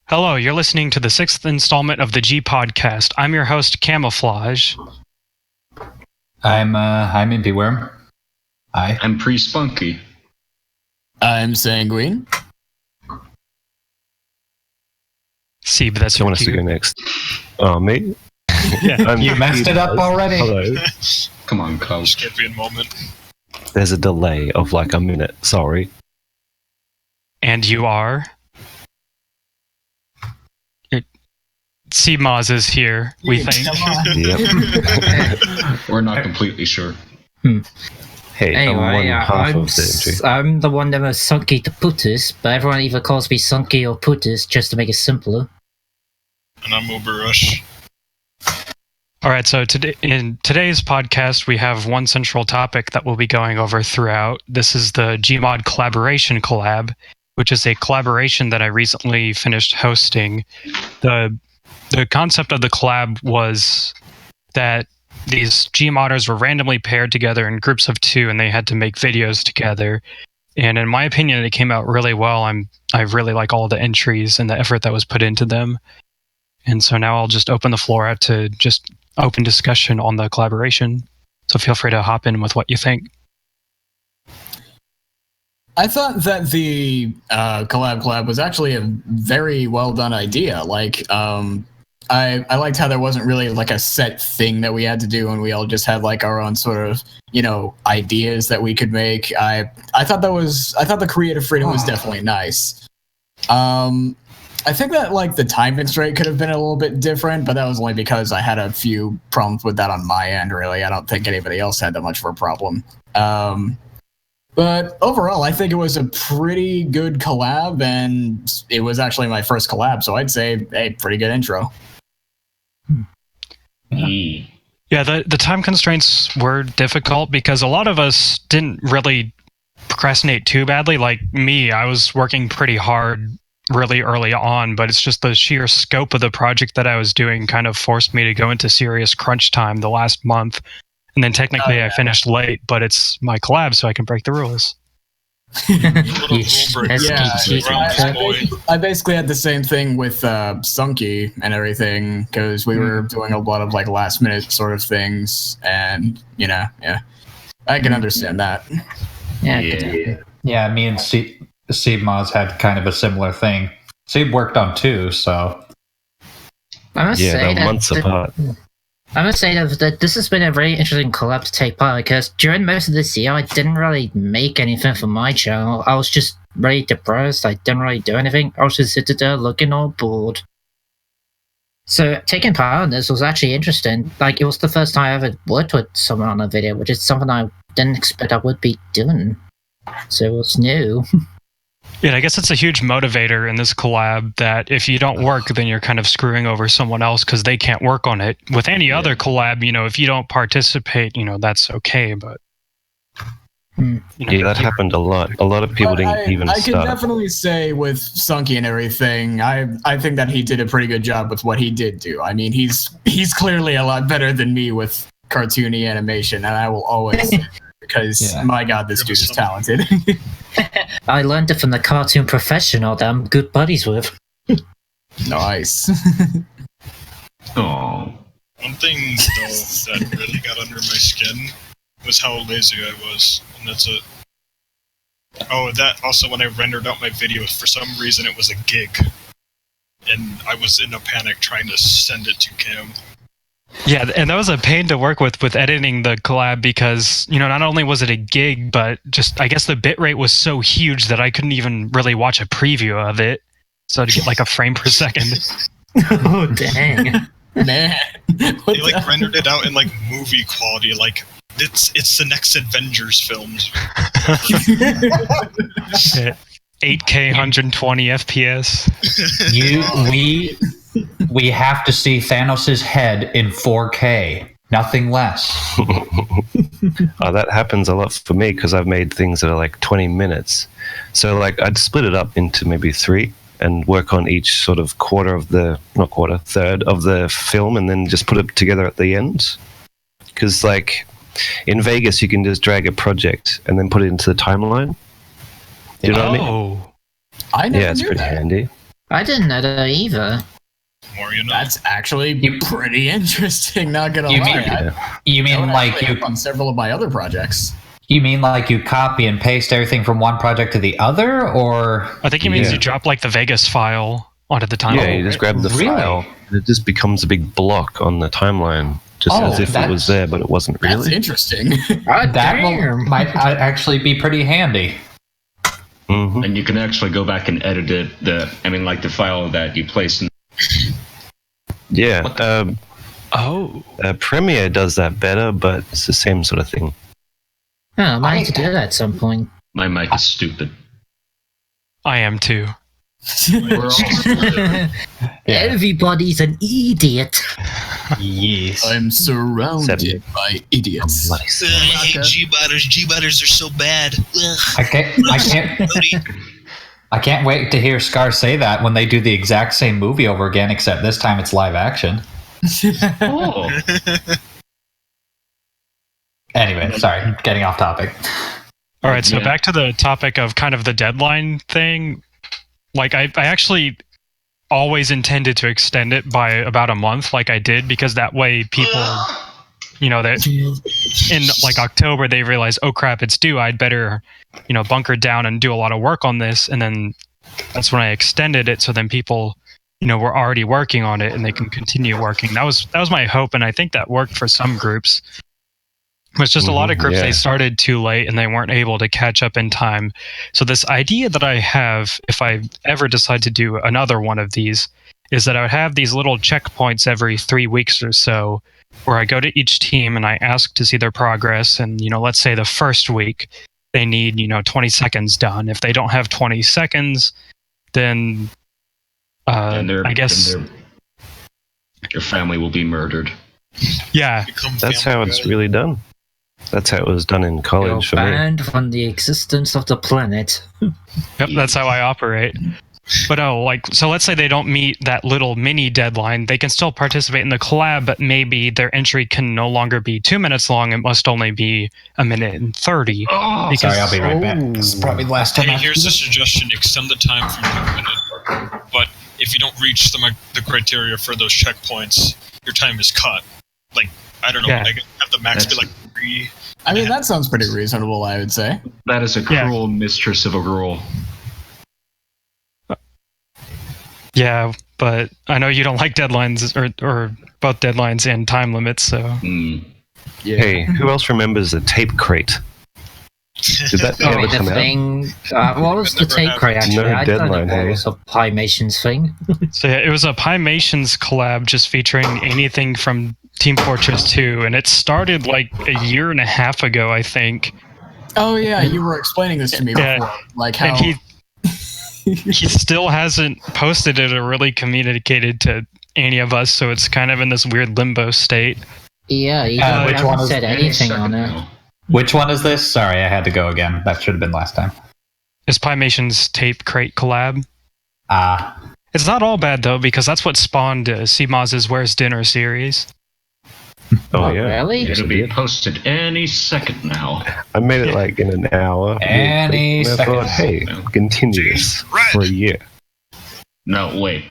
Hello, you're listening to the 6th installment of the G Podcast. I'm your host, Camouflage. I'm Impy Worm. Hi. I'm Pre-Spunky. I'm Sanguine. See, but that's who wants to go next. Oh, me? Yeah. You messed it up already. Hello. Come on, Cole. Scorpion moment. There's a delay of like a minute. Sorry. And you are? Moz is here, we think. Yep. We're not completely sure. Hey, Anyway, I'm one half of the entry. I'm the one that was Sunky to Putus, but everyone either calls me Sunky or Putus just to make it simpler. And I'm Uberush. Alright, so in today's podcast, we have one central topic that we'll be going over throughout. This is the Gmod Collaboration Collab, which is a collaboration that I recently finished hosting. The concept of the collab was that these Gmodders were randomly paired together in groups of 2, and they had to make videos together. And in my opinion, it came out really well. I really like all the entries and the effort that was put into them. And so now I'll just open the floor out to just open discussion on the collaboration. So feel free to hop in with what you think. I thought that the collab was actually a very well done idea. I liked how there wasn't really like a set thing that we had to do, and we all just had like our own sort of, ideas that we could make. I thought the creative freedom was definitely nice. I think that like the time constraint could have been a little bit different, but that was only because I had a few problems with that on my end, really. I don't think anybody else had that much of a problem. But overall, I think it was a pretty good collab, and it was actually my first collab, so I'd say, hey, pretty good intro. Yeah, the time constraints were difficult because a lot of us didn't really procrastinate too badly. Like me, I was working pretty hard really early on, but it's just the sheer scope of the project that I was doing kind of forced me to go into serious crunch time the last month. And then technically I finished late, but it's my collab, so I can break the rules. I basically had the same thing with Sunky and everything, because we were doing a lot of like last minute sort of things, and I can understand that. Yeah, me and Steve Moz had kind of a similar thing. Steve worked on 2, so I must say they're that months apart. I must say that this has been a very interesting collab to take part, because during most of this year, I didn't really make anything for my channel. I was just really depressed. I didn't really do anything. I was just sitting there looking all bored. So taking part in this was actually interesting. Like, it was the first time I ever worked with someone on a video, which is something I didn't expect I would be doing. So it was new. Yeah, I guess it's a huge motivator in this collab that if you don't work, then you're kind of screwing over someone else because they can't work on it. With any other collab, if you don't participate, that's okay, but... that happened a lot. A lot of people didn't even start. I can definitely say with Sunky and everything, I think that he did a pretty good job with what he did do. I mean, he's clearly a lot better than me with cartoony animation, and I will always say that, because my god, this dude is talented. I learned it from the cartoon professional that I'm good buddies with. Nice. Oh. One thing, though, that really got under my skin was how lazy I was, and that's it. Oh, that also, when I rendered out my videos, for some reason it was a gig, and I was in a panic trying to send it to Cam. Yeah, and that was a pain to work with editing the collab because, not only was it a gig, but just, I guess the bitrate was so huge that I couldn't even really watch a preview of it. So to get like a frame per second. Oh, dang. Man. They rendered it out in movie quality, it's the next Avengers films. 8K 120 FPS. We have to see Thanos' head in 4K, nothing less. That happens a lot for me because I've made things that are like 20 minutes. So I'd split it up into maybe 3 and work on each sort of third of the film, and then just put it together at the end. Because in Vegas, you can just drag a project and then put it into the timeline. You know what I mean? I never it's knew pretty that. handy. I didn't know that either. More you know. That's actually pretty interesting. Not gonna You lie. mean- You That mean would like actually you? help on several of my other projects? You mean like you copy and paste everything from one project to the other, or I think he means Yeah. you drop like the Vegas file onto the timeline. Yeah, you just grab the Really? file, and it just becomes a big block on the timeline, just Oh, as if it was there, but it wasn't That's really. interesting. Oh, that damn. might actually be pretty handy? Hmm. And you can actually go back and edit it. Like the file that you placed in. Yeah, Oh. Premiere does that better, but it's the same sort of thing. Oh, I might have to do that at some point. My mic is stupid. I am too. We're all Everybody's an idiot. Yes. I'm surrounded by idiots. Bloody I hate Gmodders. Gmodders are so bad. Ugh. I can't wait to hear Scar say that when they do the exact same movie over again, except this time it's live action. Oh. Anyway, sorry, getting off topic. All right, so Yeah. back to the topic of kind of the deadline thing. Like, I actually always intended to extend it by about a month, like I did, because that way people, that in like October they realize, oh crap, it's due. I'd better, bunker down and do a lot of work on this, and then that's when I extended it. So then people, were already working on it and they can continue working. That was my hope, and I think that worked for some groups. It's just a lot of groups, yeah. they started too late and they weren't able to catch up in time. So this idea that I have, if I ever decide to do another one of these, is that I would have these little checkpoints every 3 weeks or so, where I go to each team and I ask to see their progress. And, let's say the first week, they need, 20 seconds done. If they don't have 20 seconds, then I guess... Your family will be murdered. Yeah. become That's Family how it's Guy. really done. That's how it was done in You're college for me. banned from the existence of the planet. Yep, that's how I operate. But so let's say they don't meet that little mini deadline. They can still participate in the collab, but maybe their entry can no longer be 2 minutes long. It must only be 1:30. Oh, Because- Sorry, I'll be right back. This is probably the last time. Hey, I here's a suggestion: extend the time from 1 minute. But if you don't reach the criteria for those checkpoints, your time is cut. Like, I don't know, Yeah. I have the max be That's- like 3. I mean, that sounds pretty reasonable, I would say. that is a Yeah. cruel mistress of a rule. Yeah, but I know you don't like deadlines or both deadlines and time limits, so Hmm. Hey, who else remembers the tape crate? Did that Oh, ever the come out? thing. What was the Never tape happened. crate actually? No I don't deadline, know what hey? was a Pymations thing. yeah, it was a Pymations collab just featuring anything from Team Fortress 2, and it started like a year and a half ago, I think. Oh yeah, you were explaining this to me Yeah. before, like how. And he still hasn't posted it or really communicated to any of us, so it's kind of in this weird limbo state. Yeah, he which one hasn't is said it? anything on it. Now. Which one is this? Sorry, I had to go again. That should have been last time. It's Pymations tape crate collab. It's not all bad though, because that's what spawned CMOZ's Where's Dinner series. Oh, yeah. Really? Yes, It'll I be did. posted any second now. I made it like in an hour. Any And I thought, second. hey, continue this Right. for a year. No, wait.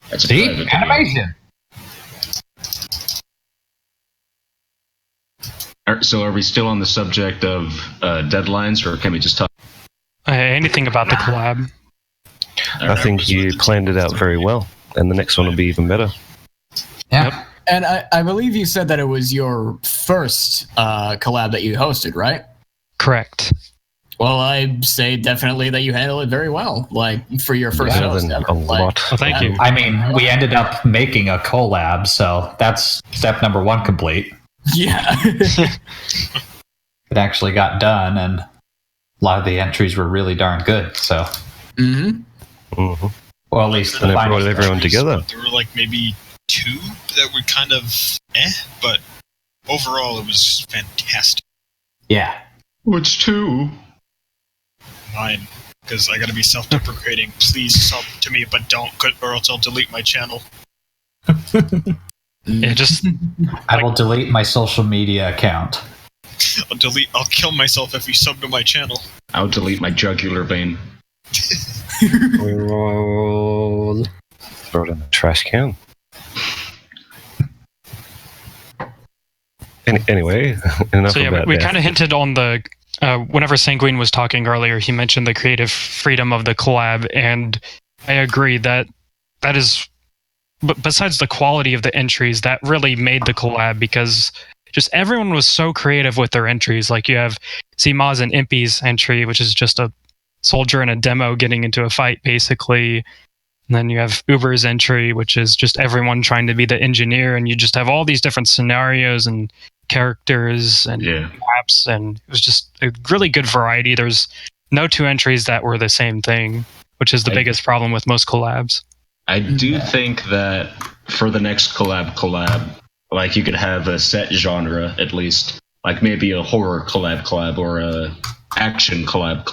That's a See? private video. Animation. So are we still on the subject of deadlines, or can we just talk? Anything about the collab. I think you planned it out very well, and the next one will be even better. Yeah. And I believe you said that it was your first collab that you hosted, right? Correct. Well, I'd say definitely that you handled it very well, like for your first Better host than ever. a Like, lot. Well, thank you. I mean, we ended up making a collab, so that's step number 1 complete. Yeah. It actually got done, and a lot of the entries were really darn good. So, hmm Hmm. well, at least the And it final brought everyone together. There were like maybe 2 that were kind of but overall it was fantastic. Yeah. Which two? Mine, because I gotta be self-deprecating. Please sub to me, but don't, or else I'll delete my channel. Yeah, just I will delete my social media account. I'll kill myself if you sub to my channel. I'll delete my jugular vein. Roll. Throw it in the trash can. Anyway, enough So yeah, about we that. kind of hinted on the whenever Sanguine was talking earlier, he mentioned the creative freedom of the collab, and I agree that is. But besides the quality of the entries, that really made the collab because just everyone was so creative with their entries. Like you have Cmaz and Impy's entry, which is just a soldier in a demo getting into a fight, basically. And then you have Uber's entry, which is just everyone trying to be the engineer, and you just have all these different scenarios and characters and maps, and it was just a really good variety. There's no two entries that were the same thing, which is the biggest problem with most collabs. I do think that for the next collab, like you could have a set genre at least, like maybe a horror collab or a action collab.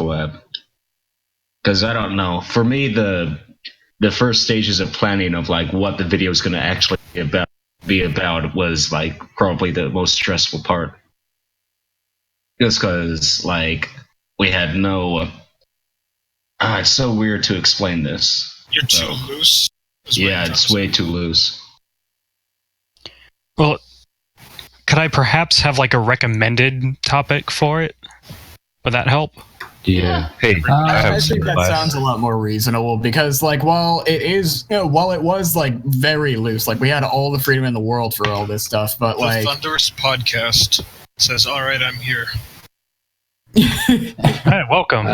Because I don't know, for me the first stages of planning of like what the video is going to actually be about was like probably the most stressful part. Just because like we had no. It's so weird to explain this. You're too loose. Yeah, it's way too loose. Well, could I perhaps have like a recommended topic for it? Would that help? Yeah. Hey, I think that sounds a lot more reasonable because, like, while it was like very loose, like we had all the freedom in the world for all this stuff, but the Thunderous podcast says, "All right, I'm here." Hey, welcome.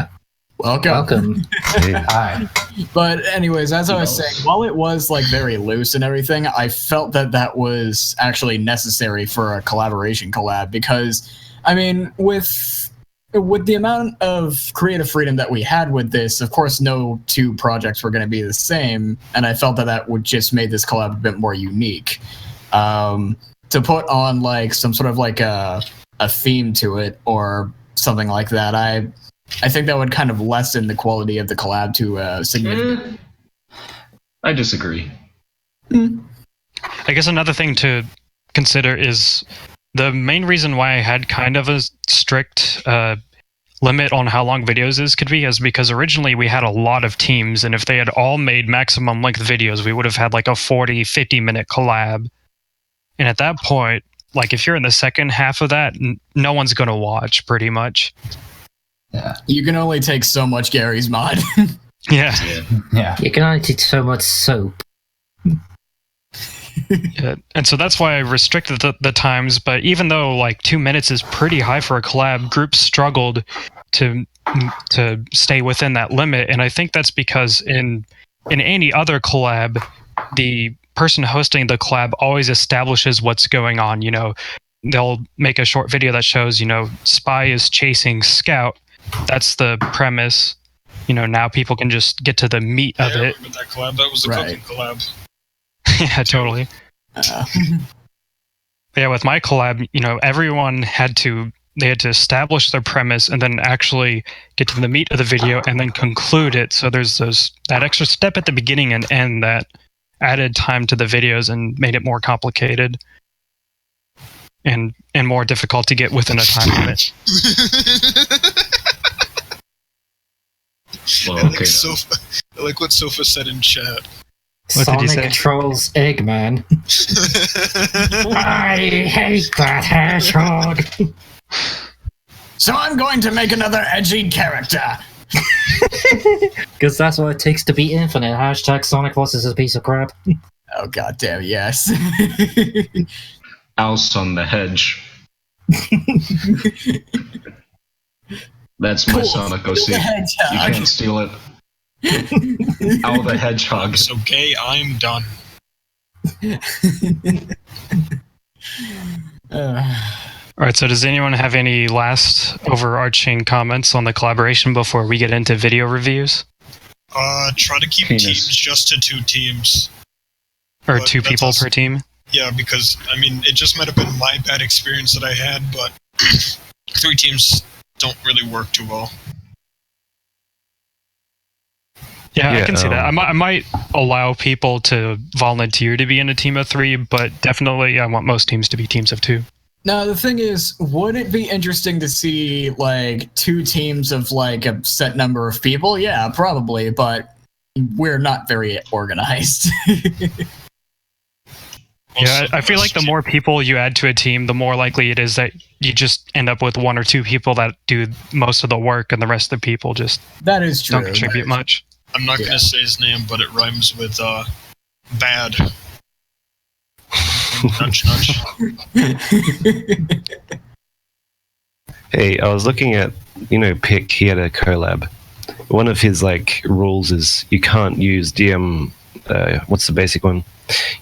Welcome. Hi. But anyways, as I was saying, while it was like very loose and everything, I felt that was actually necessary for a collaboration collab because, I mean, with the amount of creative freedom that we had with this, of course, no two projects were going to be the same, and I felt that would just make this collab a bit more unique. To put on like some sort of like a theme to it or something like that, I think that would kind of lessen the quality of the collab to significant. I disagree. I guess another thing to consider is the main reason why I had kind of a strict limit on how long videos could be is because originally we had a lot of teams, and if they had all made maximum length videos, we would have had like a 40-50 minute collab. And at that point, like if you're in the second half of that, no one's going to watch pretty much. Yeah. You can only take so much Gary's mod. Yeah. You can only take so much soap. Yeah. And so that's why I restricted the times. But even though like 2 minutes is pretty high for a collab, groups struggled to stay within that limit. And I think that's because in any other collab, the person hosting the collab always establishes what's going on. You know, they'll make a short video that shows, you know, Spy is chasing Scout. That's the premise. You know, now people can just get to the meat of it. I remember that collab. That was a cooking collab. Yeah, totally. Yeah, with my collab, you know, everyone had to establish their premise and then actually get to the meat of the video and then conclude it. So there's that extra step at the beginning and end that added time to the videos and made it more complicated and more difficult to get within a time limit. Well, okay, I like what Sofa said in chat. What did he say? Sonic trolls Eggman. I hate that hedgehog. So I'm going to make another edgy character. Because that's what it takes to be infinite. Hashtag Sonic Boss is a piece of crap. Oh goddamn, yes. House on the hedge. That's my Cool. Sonic OC. You can't steal it. Owl the Hedgehog. So gay, I'm done. All right, so does anyone have any last overarching comments on the collaboration before we get into video reviews? Try to keep teams just to 2 teams. Or But 2 that's people also- per team? Yeah, because, I mean, it just might have been my bad experience that I had, but 3 teams don't really work too well. Yeah, I Yeah, can see that. I might allow people to volunteer to be in a team of 3, but definitely I want most teams to be teams of 2. Now, the thing is, would it be interesting to see, like, 2 teams of, like, a set number of people? Yeah, probably, but we're not very organized. Yeah, I feel like the more people you add to a team, the more likely it is that you just end up with 1 or 2 people that do most of the work, and the rest of the people just That is true. don't contribute much. I'm not going to say his name, but it rhymes with bad. Nudge, nudge. Hey, I was looking at, Pick, he had a collab. One of his, rules is you can't use DM, what's the basic one?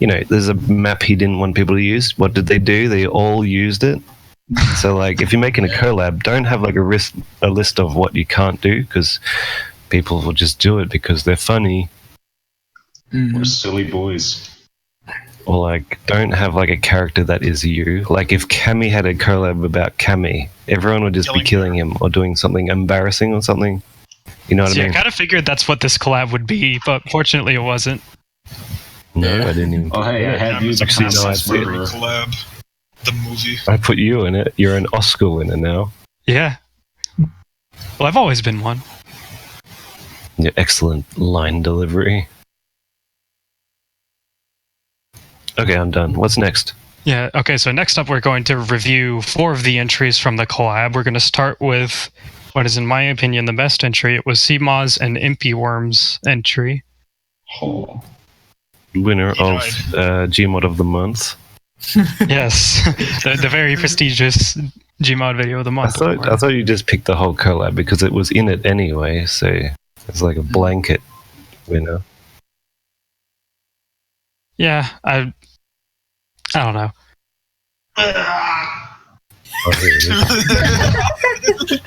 There's a map he didn't want people to use. What did they do? They all used it. So, if you're making a collab, don't have, a list of what you can't do, because people will just do it because they're funny. We're silly boys. Or, don't have, a character that is you. If Cammy had a collab about Cammy, everyone would just be killing him or doing something embarrassing or something. You know what I mean? I kind of figured that's what this collab would be, but fortunately it wasn't. No, I didn't even. Oh, hey, I had you the Princess Murderer. Collab. The movie. I put you in it. You're an Oscar winner now. Yeah. Well, I've always been one. Your excellent line delivery. Okay, I'm done. What's next? Yeah, okay, so next up we're going to review 4 of the entries from the collab. We're going to start with what is, in my opinion, the best entry. It was Seamaw's and Impy Worm's entry. Oh. Winner of Gmod of the month. Yes, the very prestigious Gmod video of the month. I thought you just picked the whole collab because it was in it anyway, so it's like a blanket winner. Yeah, I don't know. Oh, here it is.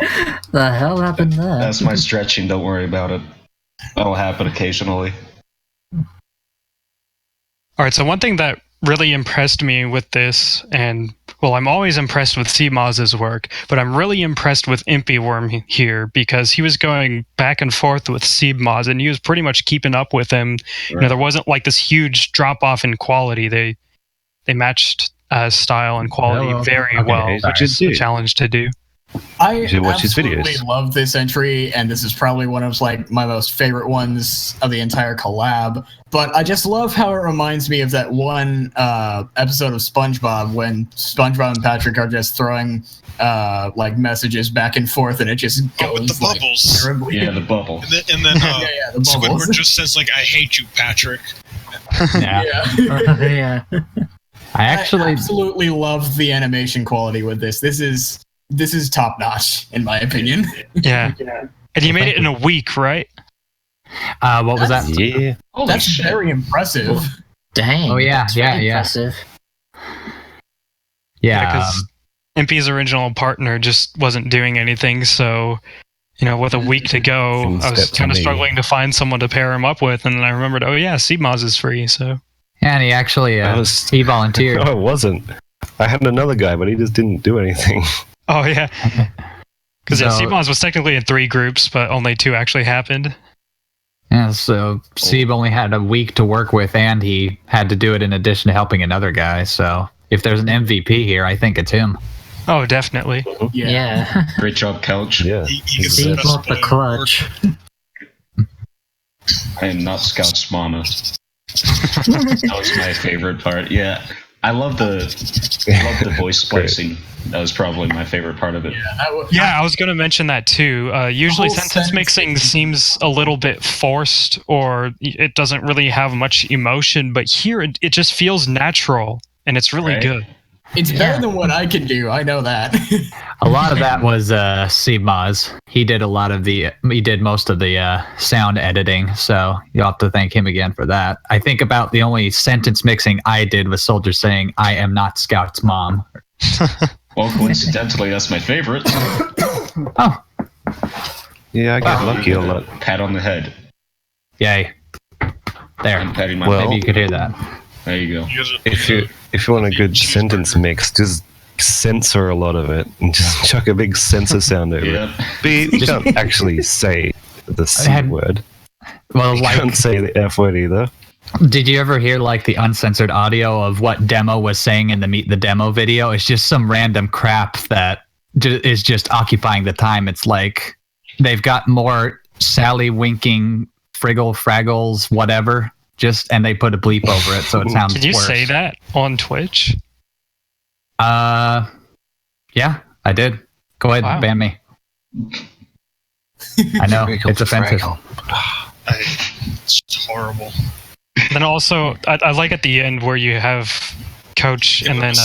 The hell happened there? That's my stretching, don't worry about it. That'll happen occasionally. Alright, so one thing that really impressed me with this, and, well, I'm always impressed with Seamaw's work, but I'm really impressed with Impy Worm here, because he was going back and forth with Seamaw's, and he was pretty much keeping up with him. Right. There wasn't this huge drop-off in quality. They matched style and quality very well, which is a challenge to do. I should watch his videos. absolutely love this entry, and this is probably one of my most favorite ones of the entire collab. But I just love how it reminds me of that one episode of SpongeBob when SpongeBob and Patrick are just throwing messages back and forth, and it just goes with the bubbles. terribly. Yeah, the bubble. And then the bubbles. Squidward just says, I hate you, Patrick. Yeah. Yeah. I actually absolutely love the animation quality with this. This is top notch, in my opinion. Yeah. And you made it in a week, right? what was that? Yeah. Holy That's shit. very impressive. Dang. Oh, yeah, that's yeah, very yeah. impressive. Yeah. Because Impy's original partner just wasn't doing anything, so, with a week to go, I was kind of struggling to find someone to pair him up with, and then I remembered, oh yeah, Seamaw's is free, so... And he actually he volunteered. No, it wasn't. I had another guy, but he just didn't do anything. Oh, yeah. Because So- Seamaw's was technically in 3 groups, but only 2 actually happened. Yeah, so Seb only had a week to work with, and he had to do it in addition to helping another guy. So if there's an MVP here, I think it's him. Oh, definitely. Yeah. Great job, Couch. Yeah. He gets See, the best not the player clutch. I am not Scout's mama. That was my favorite part. Yeah. I love the voice splicing. That was probably my favorite part of it. Yeah, I was going to mention that too. Usually whole sentence mixing seems a little bit forced, or it doesn't really have much emotion, but here it just feels natural, and it's really Right. good. It's better than what I can do. I know that. A lot of that was Seb Maz. He did most of the sound editing, so you'll have to thank him again for that. I think about the only sentence mixing I did was Soldier saying, "I am not Scout's mom." Well, coincidentally, that's my favorite. Oh, Yeah, I get lucky a lot. Pat on the head. yay. There. I'm patting my Well- head. Maybe you could hear that. There you go. You guys are- If you want a good sentence mix, just censor a lot of it and just chuck a big censor sound over it. Yeah. But you can't actually say the C had- word. Well, You like can't say the F word either. Did you ever hear like the uncensored audio of what Demo was saying in the Meet the Demo video? It's just some random crap that is just occupying the time. It's like they've got more Sally winking Friggle Fraggles whatever, and they put a bleep over it, so it sounds. Did you worse. say that on Twitch? Yeah, I did. Go ahead, Wow. ban me. I know it's offensive. It's just horrible. Then also, I like at the end where you have Coach and then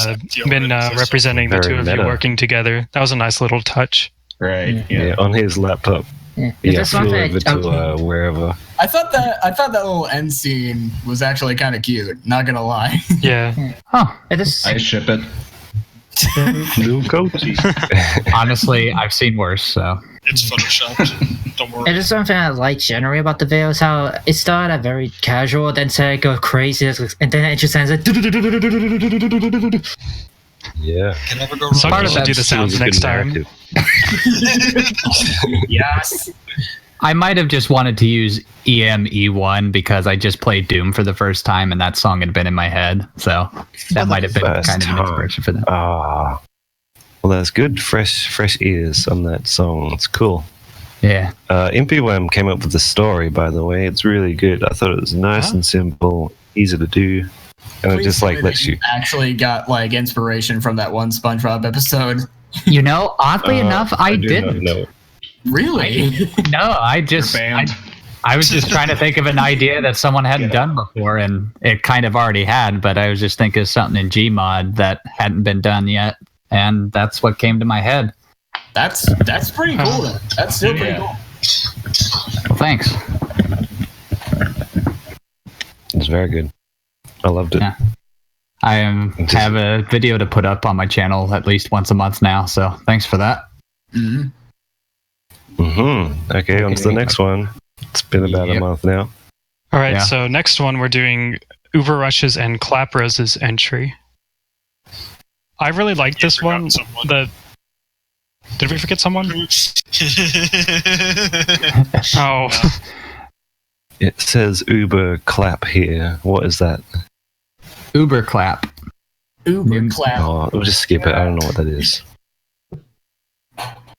Min representing the Very two of you meta. working together. That was a nice little touch. Right. Yeah. Yeah, on his laptop. Yeah. Yeah, That's one flew thing. over to wherever. I thought that little end scene was actually kind of cute. Not gonna lie. Yeah. Huh. It is. I ship it. New coachy. Honestly, I've seen worse. So It's photoshopped. Don't worry. It is something I like generally about the video is how it started out very casual, then said it go crazy, and then it just ends like. Yeah. Can never go So wrong. part of that- do the sounds It was a next good time. narrative. Yes. I might have just wanted to use EME1 because I just played Doom for the first time and that song had been in my head. So that might have been First kind of an time. inspiration for that. Ah. Well, that's good. Fresh ears on that song. It's cool. Yeah. Impywam came up with the story, by the way. It's really good. I thought it was nice Huh? and simple, easy to do, and it just like lets you. actually got like inspiration from that one SpongeBob episode. You know, oddly enough, I do not didn't. know. Really? No, I just. banned. I was just trying to think of an idea that someone hadn't done before, and it kind of already had, but I was just thinking of something in Gmod that hadn't been done yet, and that's what came to my head. That's pretty cool. Then. That's still pretty Yeah. cool. Well, thanks. It's very good. I loved it. Yeah. I have a video to put up on my channel at least once a month now, so thanks for that. Hmm. Okay, on to the next one. It's been about a Yep. month now. All right, Yeah. so next one we're doing Uber Rush's and Claprose's entry. I really like You this forgot one. someone. Did we forget someone? Oh, It says Uber clap here. What is that? Uber clap. Uber clap. Oh, we'll just skip it. I don't know what that is.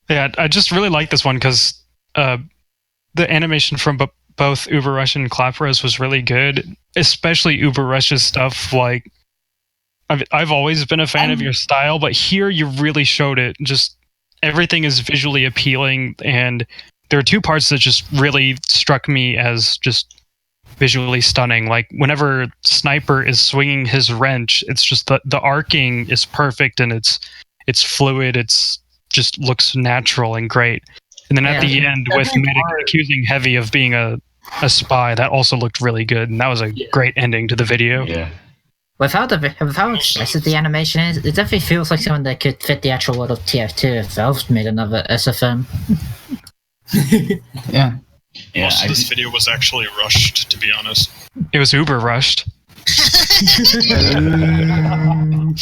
yeah, I just really like this one because the animation from both Uber Rush and Claprose was really good, especially Uber Rush's stuff. Like, I've always been a fan of your style, but here you really showed it. Just everything is visually appealing, and there are two parts that just really struck me as just visually stunning. Like whenever Sniper is swinging his wrench, it's just the arcing is perfect, and it's fluid. It's just looks natural and great. And then at the end, with Every Medic part- accusing Heavy of being a spy, that also looked really good, and that was a great ending to the video. Yeah. With how expressive the animation is, it definitely feels like something that could fit the actual world of TF2 if Valve made another SFM. Yeah. Yeah. Most of this video was actually rushed, to be honest. It was Uber rushed. I'm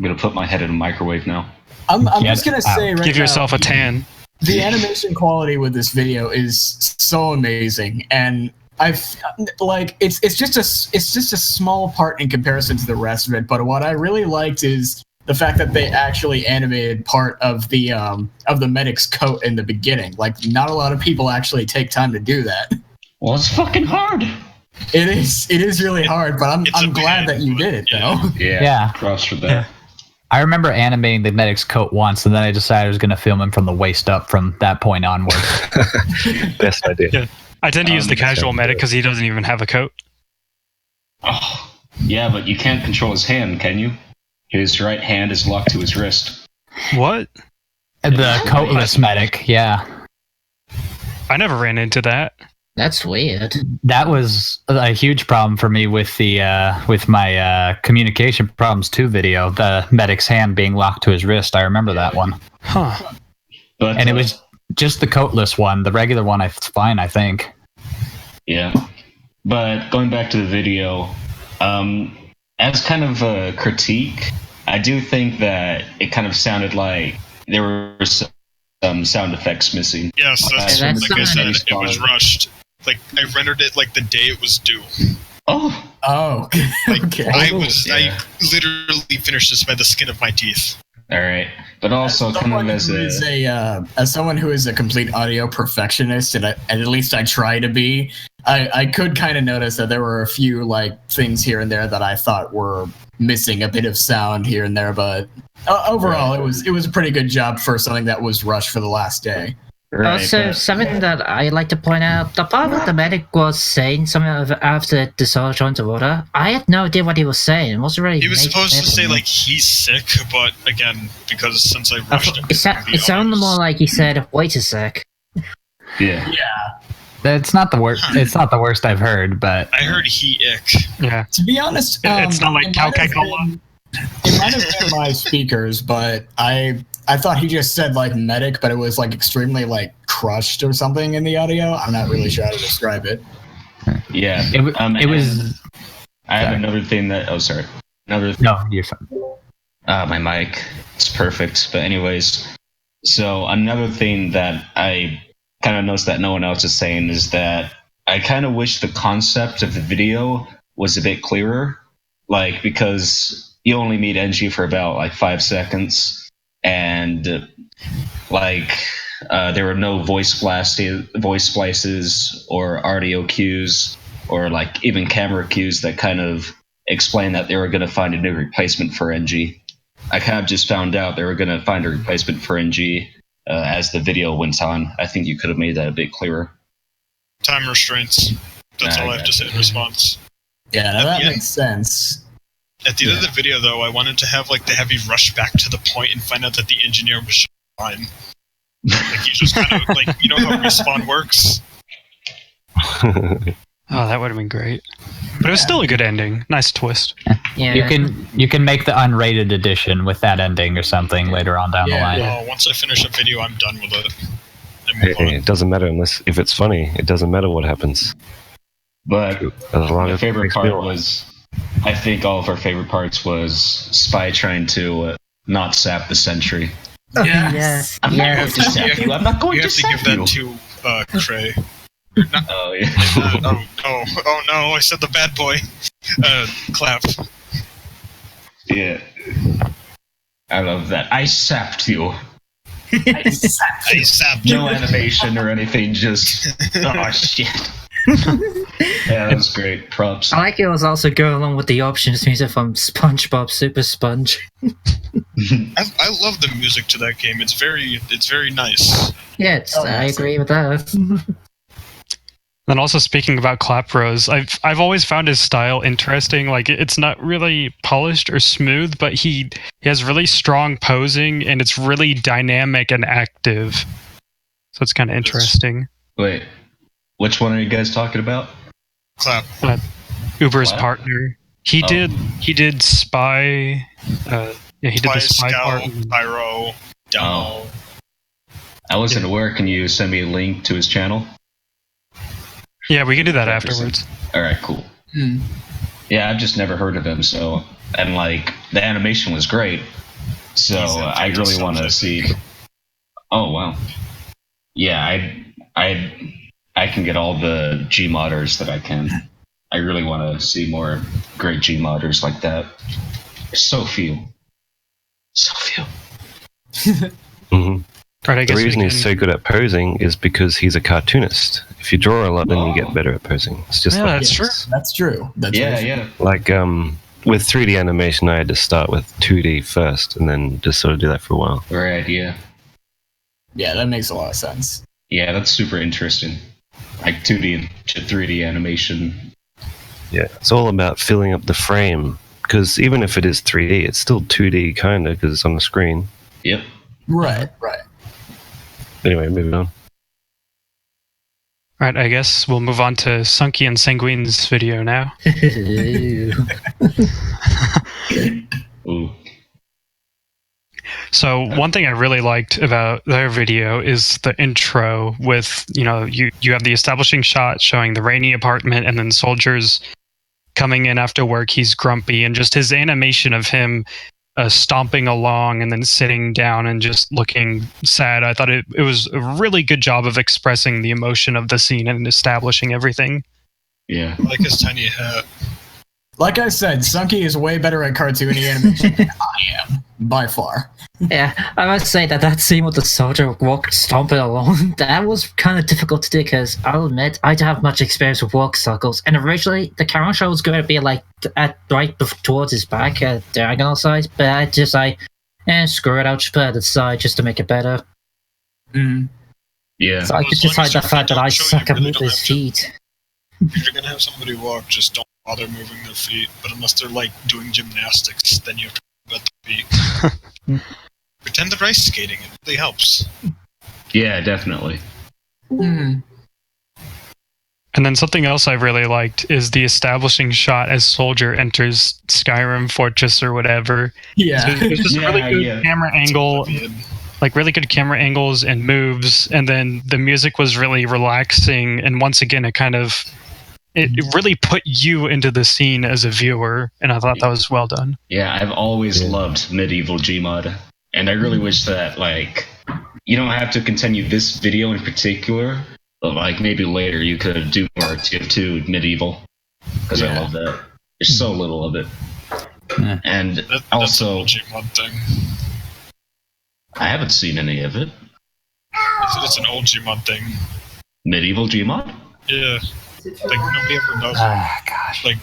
gonna put my head in a microwave now. I'm Get just gonna say right Give now, yourself a tan. the animation quality with this video is so amazing, and I've like it's just a small part in comparison to the rest of it. But what I really liked is the fact that they actually animated part of the medic's coat in the beginning. Like, not a lot of people actually take time to do that. Well, it's fucking hard. It is really hard, but It's I'm a glad pain, that you but did it yeah. though. Yeah. Props for that. Yeah. I remember animating the medic's coat once, and then I decided I was going to film him from the waist up from that point onward. Best idea. Yeah. I tend to use the casual sounds medic good. because he doesn't even have a coat. Oh, yeah, but you can't control his hand, can you? His right hand is locked to his wrist. What? The coatless medic, yeah. I never ran into that. That's weird. That was a huge problem for me with my communication problems 2 video. The medic's hand being locked to his wrist. I remember that one, Huh. But and it was just the coatless one. The regular one, it's fine, I think. yeah. But going back to the video, as kind of a critique, I do think that it kind of sounded like there were some sound effects missing. Yes, that's That's like I said, something it was rushed. Like I rendered it like the day it was due. Oh, Oh, Like, okay. I Yeah. literally finished this by the skin of my teeth. all right. But also, kind of As someone who is a complete audio perfectionist, and at least I try to be, I could kind of notice that there were a few like things here and there that I thought were missing a bit of sound here and there, but overall, it was a pretty good job for something that was rushed for the last day. right, Also, but- something that I like to point out, the part where the medic was saying something after the sergeant of order, I had no idea what he was saying. It wasn't really. He was making supposed to sense say me. like he's sick, but again, because since I I rushed thought- him, it sounded more like he said, "Wait a sec." yeah. It's not the worst. It's not the worst I've heard, but I heard he ick. Yeah. To be honest, It's not like it might have Coca-Cola. been- It might have been my speakers, but I thought he just said like medic, but it was like extremely like crushed or something in the audio. I'm not really sure how to describe it. Yeah. it was. I have Sorry. another thing that. Oh, sorry. Another. No, you're fine. My mic. It's perfect. But anyways, so another thing that I kind of noticed that no one else is saying is that I kind of wish the concept of the video was a bit clearer, like because you only meet NG for about like 5 seconds, and like there were no voice splices or audio cues or like even camera cues that kind of explain that they were going to find a new replacement for NG. I kind of just found out they were going to find a replacement for NG as the video went on. I think you could have made that a bit clearer. Time restraints. That's all I have to say in response. Yeah, now that Yeah. makes sense. At the end of the video, though, I wanted to have like the heavy rush back to the point and find out that the engineer was just fine. Like you just kind of like you know how respawn works. Oh, that would have been great. But it was still a good ending. Nice twist. Yeah. You can make the unrated edition with that ending or something later on down the Yeah. line. Yeah. Once I finish a video, I'm done with it. And move Hey, on. it doesn't matter unless if it's funny. It doesn't matter what happens. But As long my as it favorite makes me part laugh. was, I think all of our favorite parts was Spy trying to not sap the sentry. Yes. I'm not going to Yes. sap you. I'm not going You to have to sap give you. that to Trey. Oh yeah. Oh no! I said the bad boy. Clap. Yeah. I love that. I sapped you. I sapped No animation or anything. Just oh shit. Yeah, that was great. Props. I like it was also going along with the options music from SpongeBob Super Sponge. I love the music to that game. It's very nice. Yeah, I nice. agree with that. And also speaking about Claprose, I've always found his style interesting. Like it's not really polished or smooth, but he has really strong posing and it's really dynamic and active. So it's kind of interesting. Wait, which one are you guys talking about? Clap. Uber's What? partner. He Oh. did Spy. Yeah, he did the Spy part. Scout, Pyro, Demo. I wasn't aware. Can you send me a link to his channel? Yeah, we can do that afterwards. All right, cool. Hmm. Yeah, I've just never heard of him. So, and like the animation was great. So He's a I really want to fantastic. see. Oh wow. Yeah, I can get all the Gmodders that I can. I really want to see more great Gmodders like that. There's so few. So few. hmm Right, I The guess we reason can, he's so good at posing is because he's a cartoonist. If you draw a lot, then you Oh. get better at posing. It's just Yeah, like that's true. That's true. That's Yeah, very true. yeah. like with 3D animation, I had to start with 2D first, and then just sort of do that for a while. Right, yeah. Yeah, that makes a lot of sense. Yeah, that's super interesting. Like 2D to 3D animation. Yeah, it's all about filling up the frame. Because even if it is 3D, it's still 2D kind of because it's on the screen. Yep. Right, right. Anyway, moving on. Right, I guess we'll move on to Sunky and Sanguine's video now. Ooh. So one thing I really liked about their video is the intro with, you have the establishing shot showing the rainy apartment and then soldiers coming in after work. He's grumpy and just his animation of him stomping along and then sitting down and just looking sad. I thought it was a really good job of expressing the emotion of the scene and establishing everything. Yeah. I like his tiny hat. Like I said, Sunky is way better at cartoony animation than I am, by far. Yeah, I must say that scene with the soldier walk stomping along, that was kind of difficult to do because I'll admit I don't have much experience with walk circles. And originally, the camera shot was going to be like towards his back at diagonal side, but I just screw it, I'll just put it at the side just to make it better. Mm. Yeah. So I could just hide the fact that I suck at moving his feet. If you're gonna have somebody walk, just don't bother moving their feet. But unless they're like doing gymnastics, then you have to worry about their feet. Pretend they're ice skating. It really helps. Yeah, definitely. Mm. And then something else I really liked is the establishing shot as Soldier enters Skyrim Fortress or whatever. Yeah. So it's just a really good Yeah. camera angle, like really good camera angles and moves, and then the music was really relaxing. And once again, it really put you into the scene as a viewer, and I thought that was well done. Yeah, I've always loved medieval Gmod, and I really wish that like you don't have to continue this video in particular, but like maybe later you could do more TF2 medieval because I love that. There's so little of it, and That's also a Gmod thing. I haven't seen any of it. I said it's an old Gmod thing. Medieval Gmod? Yeah. Like nobody ever does. Ah, gosh. Like-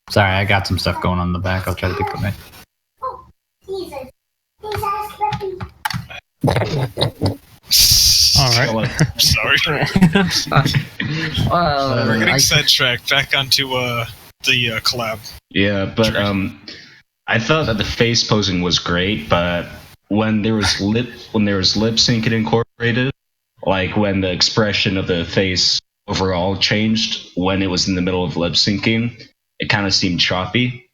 Sorry, I got some stuff going on in the back. I'll try to think of it. All right. I'm sorry. Well, We're getting I- sidetracked. Back onto the collab. Yeah, but I thought that the face posing was great, but when there was lip syncing incorporated, like when the expression of the face overall changed when it was in the middle of lip syncing, it kind of seemed choppy.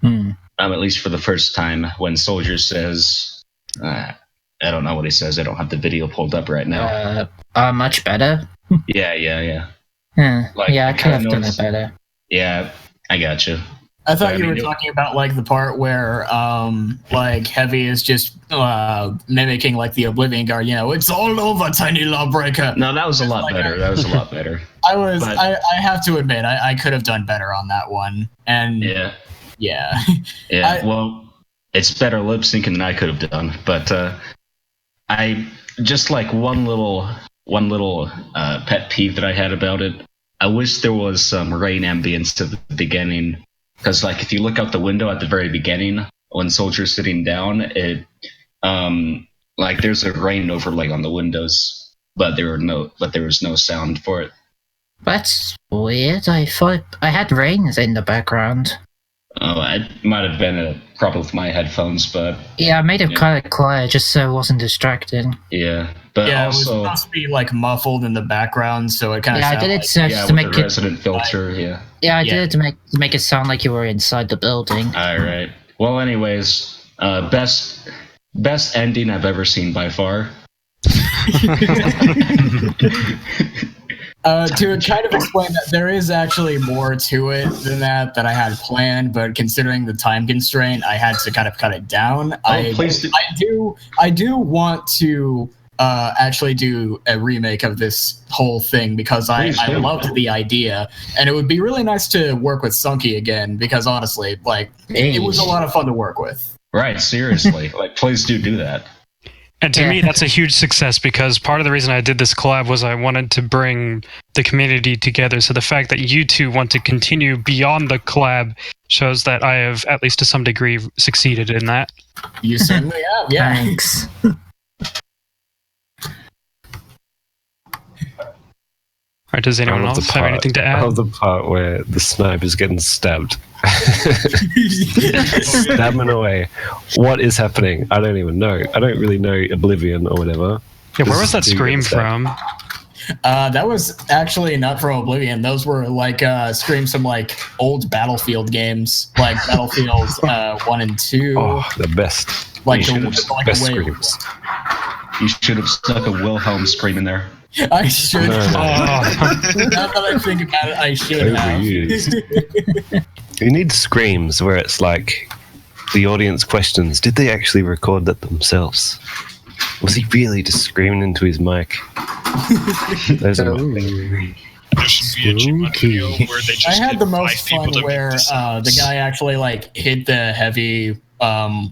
At least for the first time when Soldier says, I don't know what he says. I don't have the video pulled up right now. much better. Yeah. Like, Yeah, I I could kinda have done it noticed- better. Yeah, I gotcha. I thought I you mean, were it- talking about like the part where like Heavy is just mimicking like the Oblivion Guard, it's all over, tiny lawbreaker. No, that was a lot like better. That was a lot better. I have to admit I could have done better on that one. And Yeah. yeah. Well, it's better lip syncing than I could have done, but I just like one little pet peeve that I had about it. I wish there was some rain ambience at the beginning, because like if you look out the window at the very beginning when Soldier's sitting down, it like there's a rain overlay on the windows, but there was no sound for it. That's weird. I thought I had rains in the background. Oh, it might have been a problem with my headphones, but Yeah, I made it kind of quiet just so it wasn't distracting. yeah. But Yeah, it was also, supposed to be like muffled in the background, so it kind of Yeah, I did it so yeah, just to with make the it. resident filter, yeah. Yeah, I Yeah. did it to make it sound like you were inside the building. All right. Well, anyways, best ending I've ever seen by far. To kind of explain that there is actually more to it than that I had planned, but considering the time constraint, I had to kind of cut it down. Please do. I do want to actually do a remake of this whole thing because I Please do. loved the idea, and it would be really nice to work with Sunky again because honestly, like it was a lot of fun to work with. Right, seriously. Like, please do that. And to me, that's a huge success because part of the reason I did this collab was I wanted to bring the community together. So the fact that you two want to continue beyond the collab shows that I have, at least to some degree, succeeded in that. You certainly have, yeah. Thanks. All right, does anyone I love else the have part- anything to I add? love the part where the sniper's getting stabbed. Stabbing away. What is happening? I don't even know. I don't really know Oblivion or whatever. Yeah, where was This that dude scream gets stabbed. from? That was actually not from Oblivion. Those were like screams from like old Battlefield games, like Battlefield 1 and 2. Oh, the best. like you the, should've- like Best the way screams. You should have stuck a Wilhelm scream in there. I should. No, no. Now that I think about it, I should have. Overused. You need screams where it's like the audience questions, did they actually record that themselves? Was he really just screaming into his mic? Those are my There should be a Gmod video where they just I had get the 5 most people fun to where make the sounds. the guy actually like hit the heavy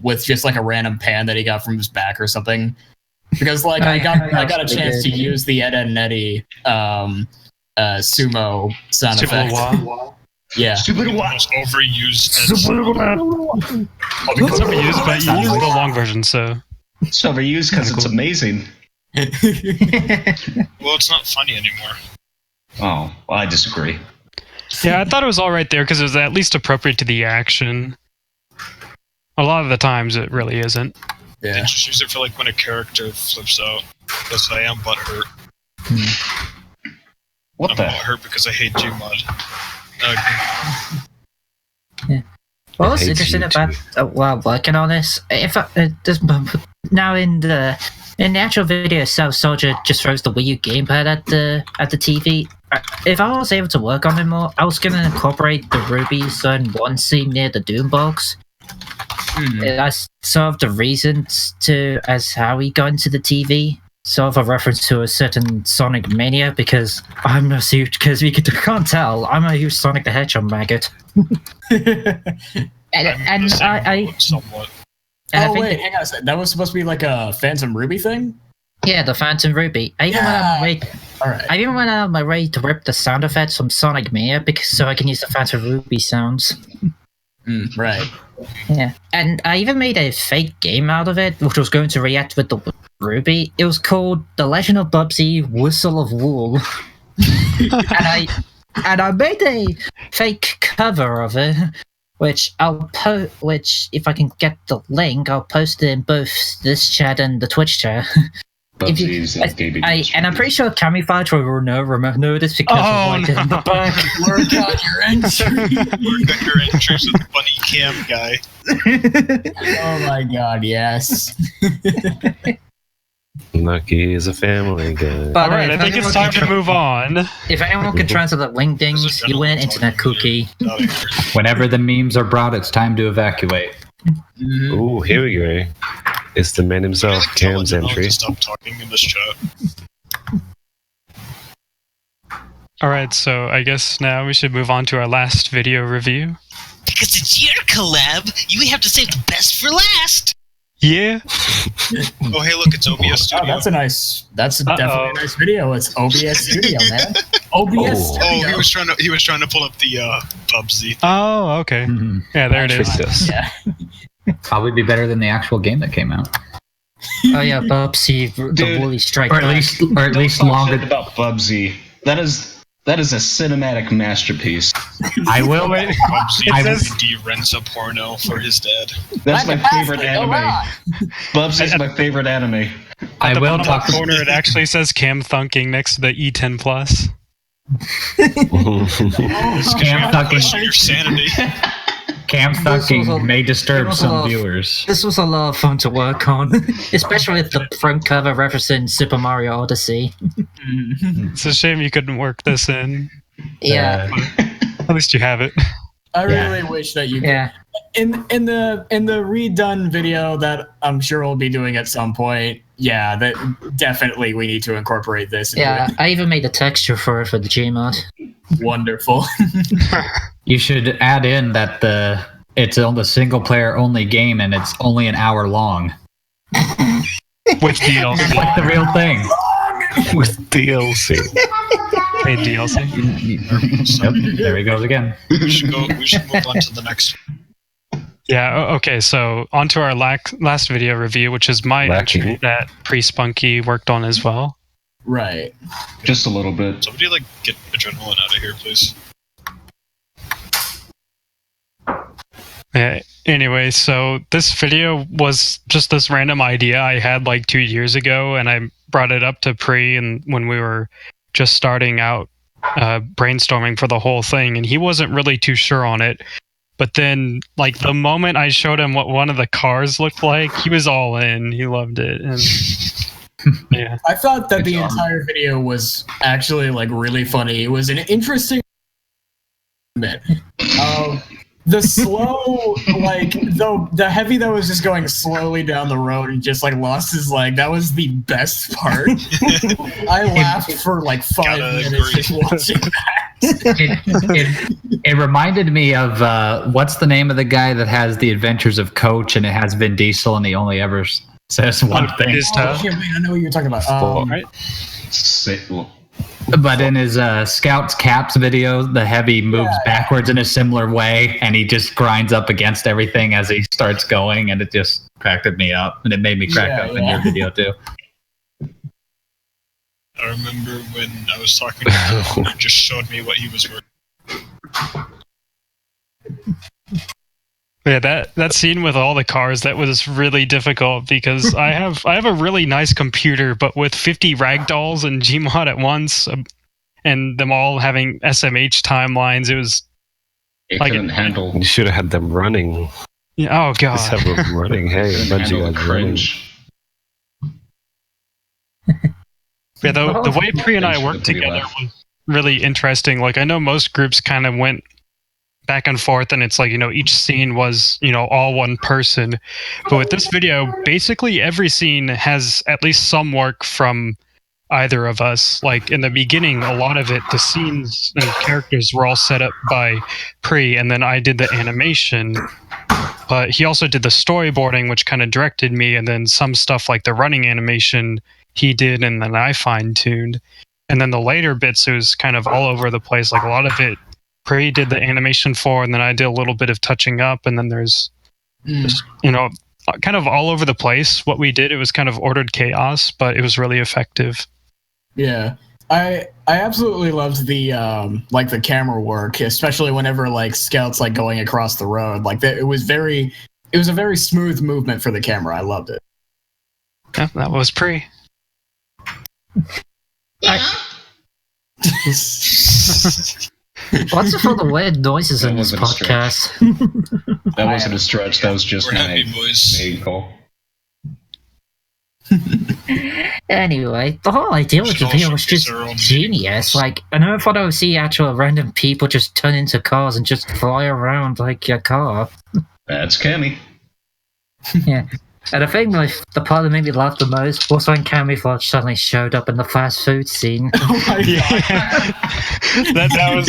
with just like a random pan that he got from his back or something. Because like I got a chance to use the Ed and Eddie sumo sound effect. Yeah. Super the most overused. It's overused, but you use the long version, so. It's overused because it's amazing. Well, it's not funny anymore. Oh, well, I disagree. Yeah, I thought it was all right there because it was at least appropriate to the action. A lot of the times it really isn't. They Yeah. just use it for like when a character flips out. Because I am butthurt. What I'm the? butthurt because I hate Gmod. What was hate interesting you about while working on this, if now in the actual video itself, Soldier just throws the Wii U gamepad at the TV. If I was able to work on it more, I was gonna incorporate the Ruby Zone 1 scene near the Doom box. That's sort of the reasons as how he got into the TV. Sort of a reference to a certain Sonic Mania, because I'm a huge, because we can't tell, I'm a huge Sonic the Hedgehog maggot. and somewhat. I Oh think wait, hang on a second. That was supposed to be like a Phantom Ruby thing? yeah, the Phantom Ruby. I even went out of my way. Alright. I even went out of my way to rip the sound effects from Sonic Mania so I can use the Phantom Ruby sounds. Right. Yeah, and I even made a fake game out of it, which was going to react with the Ruby. It was called The Legend of Bubsy Whistle of Wool, and I made a fake cover of it, which which if I can get the link, I'll post it in both this chat and the Twitch chat. If you, and I'm pretty sure Camouflage will know this because of what in the back. Work on your entry. Work on your entries with the bunny cam guy. Oh my god, yes. Lucky is a family guy. But Alright, I think it's time to move on. If anyone can translate the link dings, you win an internet cookie. Whenever the memes are brought, it's time to evacuate. Ooh, here we go. It's the man himself, Cam's entry. Stop talking in this chat. Alright, so I guess now we should move on to our last video review. Because it's your collab, you have to save the best for last. Yeah. Oh, hey, look, it's OBS Studio. Oh, that's definitely a nice video. It's OBS Studio, man. OBS Studio. Oh, he was trying to pull up the Bubsy. Oh, okay. Yeah, there it is. Yeah. Probably be better than the actual game that came out, Oh yeah, Bubsy, the Woolly Strike. or at least longer. About Bubsy. That is a cinematic masterpiece. I will. Bubsy I really de-rents a porno for his dad. That's my favorite anime. Bubsy's my favorite anime. I will Bottom talk. corner, it actually says Cam Thunking next to the E10 Plus. Cam Question Thucking. your sanity. Cam Thucking may disturb was some a- viewers. This was a lot of fun to work on, especially with the front cover referencing Super Mario Odyssey. It's a shame you couldn't work this in. Yeah, At least you have it. I really wish that you could. yeah. In the redone video that I'm sure we'll be doing at some point. Yeah, that definitely we need to incorporate this. Into Yeah, I even made a texture for it for the Gmod. it. Wonderful. You should add in that it's on the single player only game and it's only an hour long. With DLC. Like the real thing. With DLC. Paid DLC. Yep, there he goes again. We should move on to the next one. Yeah, okay, so on to our last video review, which is my Lacking. entry that Pre-Spunky worked on as well. Right. Just a little bit. Somebody get Adrenaline out of here, please. Yeah, anyway, so this video was just this random idea I had 2 years ago, and I brought it up to Pre and when we were just starting out brainstorming for the whole thing, and he wasn't really too sure on it. But then, the moment I showed him what one of the cars looked like, he was all in. He loved it. And yeah. I thought that the entire video was actually really funny. It was an interesting bit. the slow, like the heavy that was just going slowly down the road and just like lost his leg. That was the best part. I laughed for like 5 minutes just watching that. It reminded me of what's the name of the guy that has the Adventures of Coach, and it has Vin Diesel, and he only ever says one thing. Wait, I know what you're talking about. Right? But in his Scouts Caps video, the heavy moves backwards in a similar way, and he just grinds up against everything as he starts going, and it just cracked me up, and it made me crack up in your video too. I remember when I was talking to him, he just showed me what he was working. Yeah, that scene with all the cars, that was really difficult because I have a really nice computer, but with 50 ragdolls and Gmod at once, and them all having SMH timelines, It like couldn't handle. You should have had them running. Yeah, oh god. Just have them running. Hey, a bunch of guys running. Yeah, the way Pri and I worked together was really interesting. Like, I know most groups kind of went back and forth, and it's like, each scene was, all one person. But with this video, basically every scene has at least some work from either of us. Like, in the beginning, a lot of it, the scenes and characters were all set up by Pri, and then I did the animation. But he also did the storyboarding, which kind of directed me, and then some stuff like the running animation he did, and then I fine-tuned. And then the later bits, it was kind of all over the place. Like, a lot of it Pri did the animation for, and then I did a little bit of touching up, and then there's just, kind of all over the place what we did. It was kind of ordered chaos, but it was really effective. Yeah. I absolutely loved the like the camera work, especially whenever like Scout's like going across the road. Like it was a very smooth movement for the camera. I loved it. Yeah, that was Pri. What's with all the weird noises in this podcast? That wasn't a stretch. That was just my main call. Anyway, the whole idea of the video was just genius. Like, I never thought I would see actual random people just turn into cars and just fly around like a car. That's Cammy. Yeah. And I think the part that made me laugh the most was when Camouflage suddenly showed up in the fast food scene. Oh my god. that was...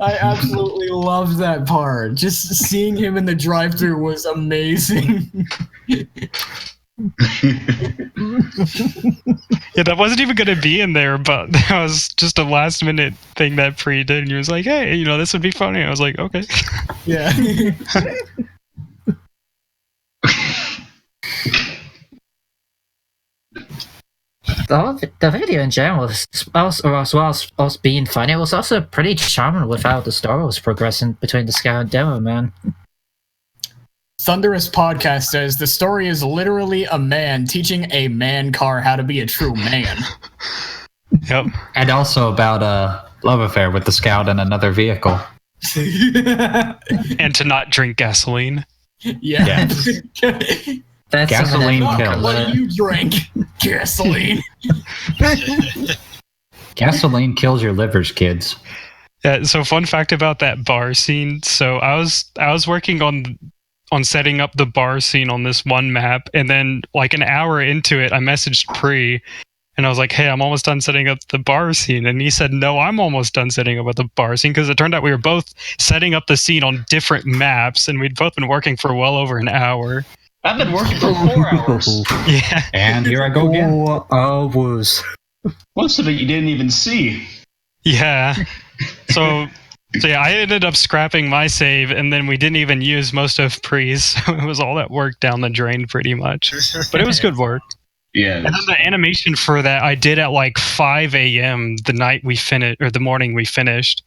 I absolutely loved that part. Just seeing him in the drive-thru was amazing. Yeah, that wasn't even going to be in there, but that was just a last-minute thing that Pri did, and he was like, hey, this would be funny. I was like, okay. Yeah. The video in general, as well as being funny, it was also pretty charming with how the story was progressing between the Scout and Demo Man. Thunderous Podcast says the story is literally a man teaching a man car how to be a true man. Yep. And also about a love affair with the Scout and another vehicle. And to not drink gasoline. Yeah. That's gasoline kills. What do you drink? Gasoline. Gasoline kills your livers, kids. Yeah. So, fun fact about that bar scene. So, I was working on setting up the bar scene on this one map, and then like an hour into it, I messaged Pri, and I was like, "Hey, I'm almost done setting up the bar scene," and he said, "No, I'm almost done setting up the bar scene," because it turned out we were both setting up the scene on different maps, and we'd both been working for well over an hour. I've been working for 4 hours. Yeah. And here I go again. 4 hours. Most of it you didn't even see. Yeah. So yeah, I ended up scrapping my save, and then we didn't even use most of Pri's. So it was all that work down the drain pretty much. But it was good work. Yeah. And then the animation for that I did at like 5 a.m. the night we finished, or the morning we finished.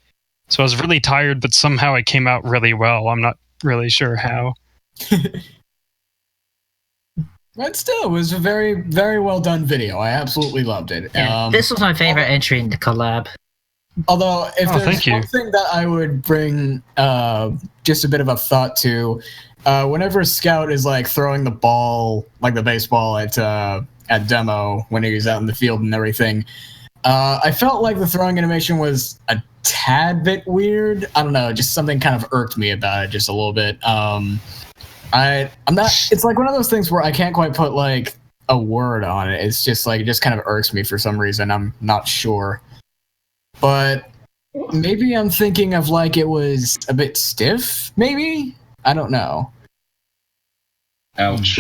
So I was really tired, but somehow it came out really well. I'm not really sure how. But still, it was a very, very well done video. I absolutely loved it. Yeah, this was my favorite entry in the collab. Although, if there's one thing that I would bring just a bit of a thought to, whenever Scout is like throwing the ball, like the baseball at Demo when he was out in the field and everything, I felt like the throwing animation was a tad bit weird. I don't know, just something kind of irked me about it just a little bit. I'm not. It's like one of those things where I can't quite put like a word on it. It's just like it just kind of irks me for some reason. I'm not sure, but maybe I'm thinking of like it was a bit stiff. Maybe I don't know. Ouch.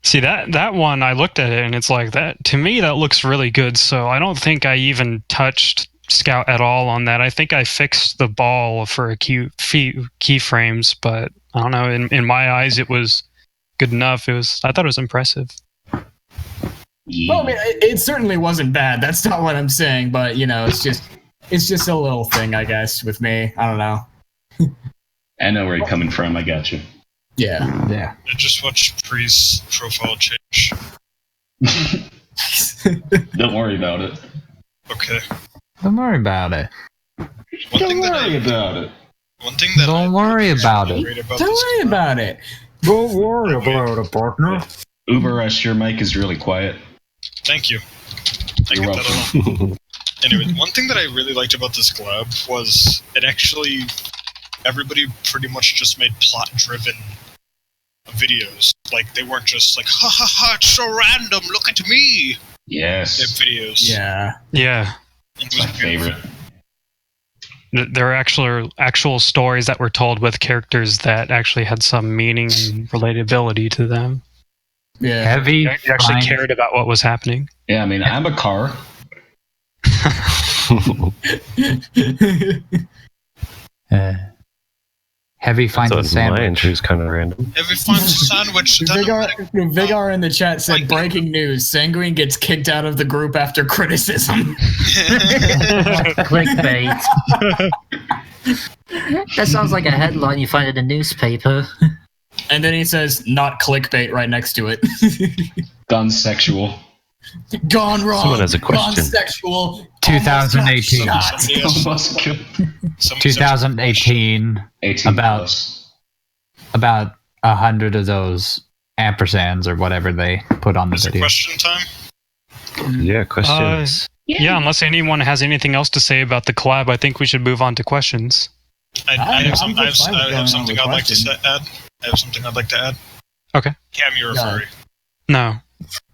See, that one, I looked at it and it's like that. To me, that looks really good. So I don't think I even touched Scout at all on that. I think I fixed the ball for a keyframes, but I don't know. In my eyes, it was good enough. I thought it was impressive. Yeah. Well, I mean, it certainly wasn't bad. That's not what I'm saying. But you know, it's just a little thing, I guess, with me. I don't know. I know where you're coming from. I got you. Yeah. I just watched Pre's profile change. Don't worry about it. Okay. Don't worry about it. Don't worry about it. One thing that Don't worry about it. Don't worry about it. Don't worry about it, partner. Uber, your mic is really quiet. Thank you. I You're get that a lot. welcome. Anyway, one thing that I really liked about this collab was everybody pretty much just made plot-driven videos. Like, they weren't just like, ha ha ha, it's so random, look at me! Yes. Type videos. Yeah. Yeah. It It's was my beautiful. favorite. There are actual stories that were told with characters that actually had some meaning and relatability to them. Yeah. Heavy You actually finds- cared about what was happening. Yeah, I mean, I'm a car. Heavy finds So a my sandwich. entry is kind of random. Every finds a sandwich. Vigar in the chat said, breaking news, Sanguine gets kicked out of the group after criticism. Clickbait. That sounds like a headline you find in a newspaper. And then he says, not clickbait right next to it. Gone sexual. Gone wrong. Someone has a Gone question. sexual. 2018. Somebody else. Almost killed. 2018. 18 About- plus. About 100 of those ampersands or whatever they put on the Is it video. question time? Yeah, questions. Yeah, unless anyone has anything else to say about the collab, I think we should move on to questions. I I'm have fine with going on something with I'd like to questions. add. I have something I'd like to add. Okay. Cam, you're a Yeah. furry. No.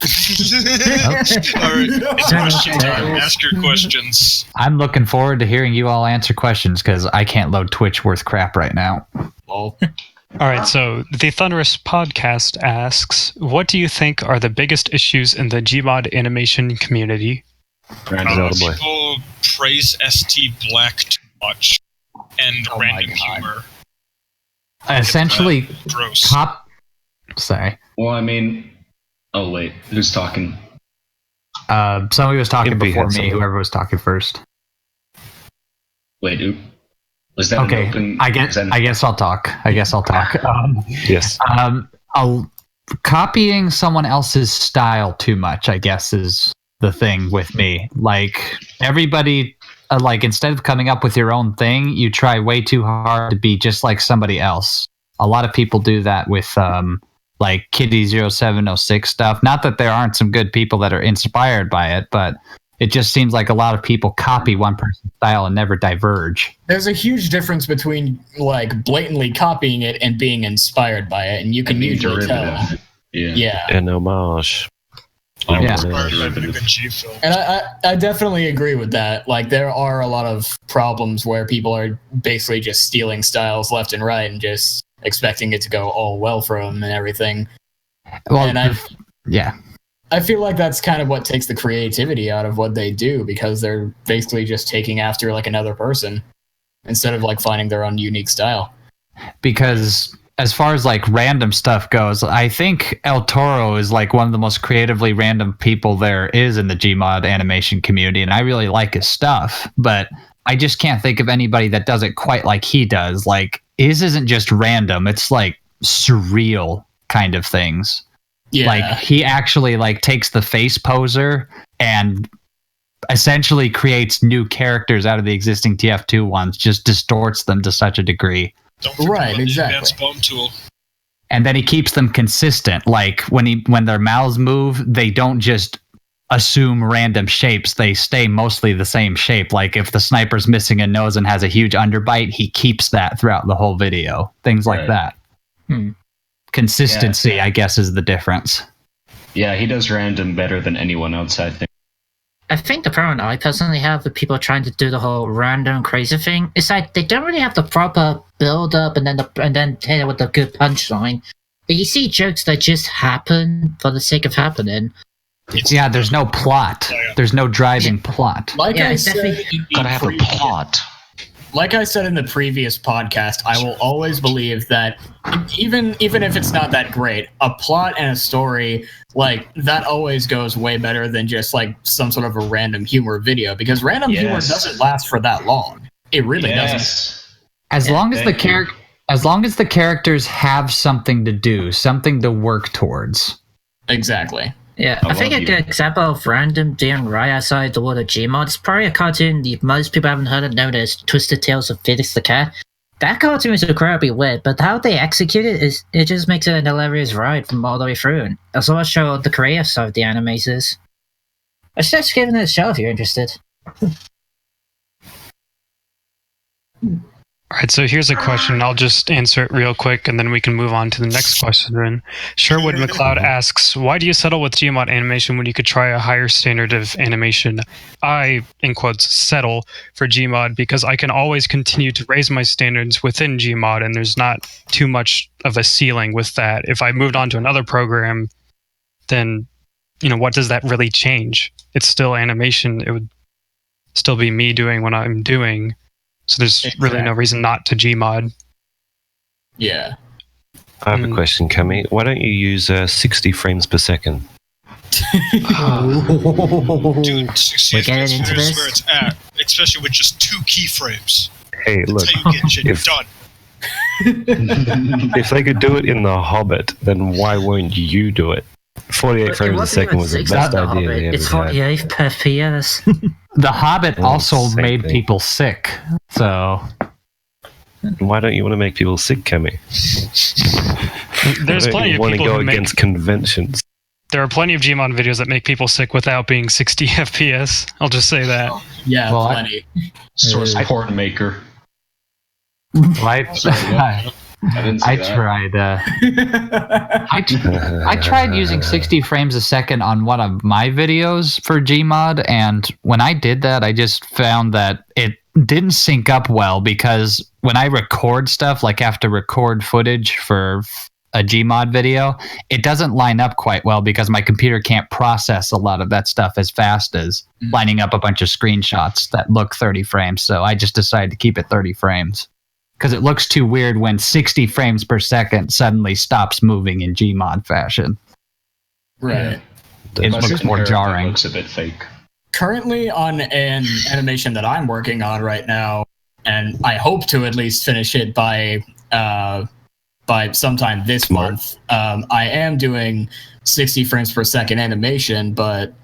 Alright, it's question time. Ask your questions. I'm looking forward to hearing you all answer questions because I can't load Twitch worth crap right now. Lol. All right, so the Thunderous podcast asks, what do you think are the biggest issues in the Gmod animation community? Random. Oh, boy. People praise ST Black too much and Oh my random God. humor. Essentially, Gross. Sorry. Well, I mean, oh wait, who's talking? Somebody was talking Gimpy before had me. something. Whoever was talking first. Wait, was that Okay, an open? I is that an- guess I'll talk. Yes. Copying someone else's style too much, I guess, is the thing with me. Like everybody, instead of coming up with your own thing, you try way too hard to be just like somebody else. A lot of people do that with like Kitty 0706 stuff. Not that there aren't some good people that are inspired by it, but it just seems like a lot of people copy one person's style and never diverge. There's a huge difference between like blatantly copying it and being inspired by it, and you can I mean, usually tell. derivative. Yeah. Yeah. An homage. Yeah. Inspired by the good G film. And I definitely agree with that. Like, there are a lot of problems where people are basically just stealing styles left and right and just expecting it to go all well for them and everything. Well, And yeah. I feel like that's kind of what takes the creativity out of what they do, because they're basically just taking after like another person instead of like finding their own unique style. Because as far as like random stuff goes, I think El Toro is like one of the most creatively random people there is in the Gmod animation community, and I really like his stuff, but I just can't think of anybody that does it quite like he does. Like, his isn't just random, it's like surreal kind of things. Yeah. Like, he actually like takes the face poser and essentially creates new characters out of the existing TF2 ones, just distorts them to such a degree. Don't forget Right, about the exactly. advanced bomb tool. And then he keeps them consistent. Like when their mouths move, they don't just assume random shapes. They stay mostly the same shape. Like if the sniper's missing a nose and has a huge underbite, he keeps that throughout the whole video. Things like that. Consistency, I guess, is the difference. Yeah, he does random better than anyone else, I think. I think the problem I personally have with people trying to do the whole random crazy thing is like they don't really have the proper build up and then hit it with a good punchline. But you see jokes that just happen for the sake of happening. Yeah, there's no plot. There's no driving plot. Like I said, Gotta have a plot. Like I said in the previous podcast, I will always believe that even if it's not that great, a plot and a story like that always goes way better than just like some sort of a random humor video, because random humor doesn't last for that long. It really doesn't. As long as the characters have something to do, something to work towards. Exactly. Yeah, I think a good example of random doing right outside the world of Gmod is probably a cartoon most people haven't heard of known as Twisted Tales of Felix the Cat. That cartoon is incredibly weird, but how they execute it just makes it an hilarious ride from all the way through. And as well as show the creative side of the animators. I suggest giving it a show if you're interested. All right, so here's a question. I'll just answer it real quick, and then we can move on to the next question. Then Sherwood McLeod asks, why do you settle with Gmod animation when you could try a higher standard of animation? I, in quotes, settle for Gmod because I can always continue to raise my standards within Gmod, and there's not too much of a ceiling with that. If I moved on to another program, then, what does that really change? It's still animation. It would still be me doing what I'm doing. So there's really no reason not to Gmod. Yeah. I have a question, Cami. Why don't you use 60 frames per second? Dude, 60 We're getting into is this. where it's at, especially with just 2 keyframes. Hey, look. That's how you get shit done. If they could do it in The Hobbit, then why won't you do it? 48 frames a second was the best idea they ever It's had. 48 per PS. The Hobbit also same made thing. people sick. So Why don't you want to make people sick, Cami? There's plenty of want to people go who make. against conventions. There are plenty of Gmod videos that make people sick without being 60 FPS. I'll just say that. Yeah, Well, plenty. Source porn maker. I didn't say I that. tried. I tried using 60 frames a second on one of my videos for Gmod, and when I did that, I just found that it didn't sync up well, because when I record stuff, like have to record footage for a Gmod video, it doesn't line up quite well because my computer can't process a lot of that stuff as fast as lining up a bunch of screenshots that look 30 frames. So I just decided to keep it 30 frames. Because it looks too weird when 60 frames per second suddenly stops moving in Gmod fashion. Right. It looks more jarring. Looks a bit fake. Currently on an animation that I'm working on right now, and I hope to at least finish it by sometime this month. I am doing 60 frames per second animation, but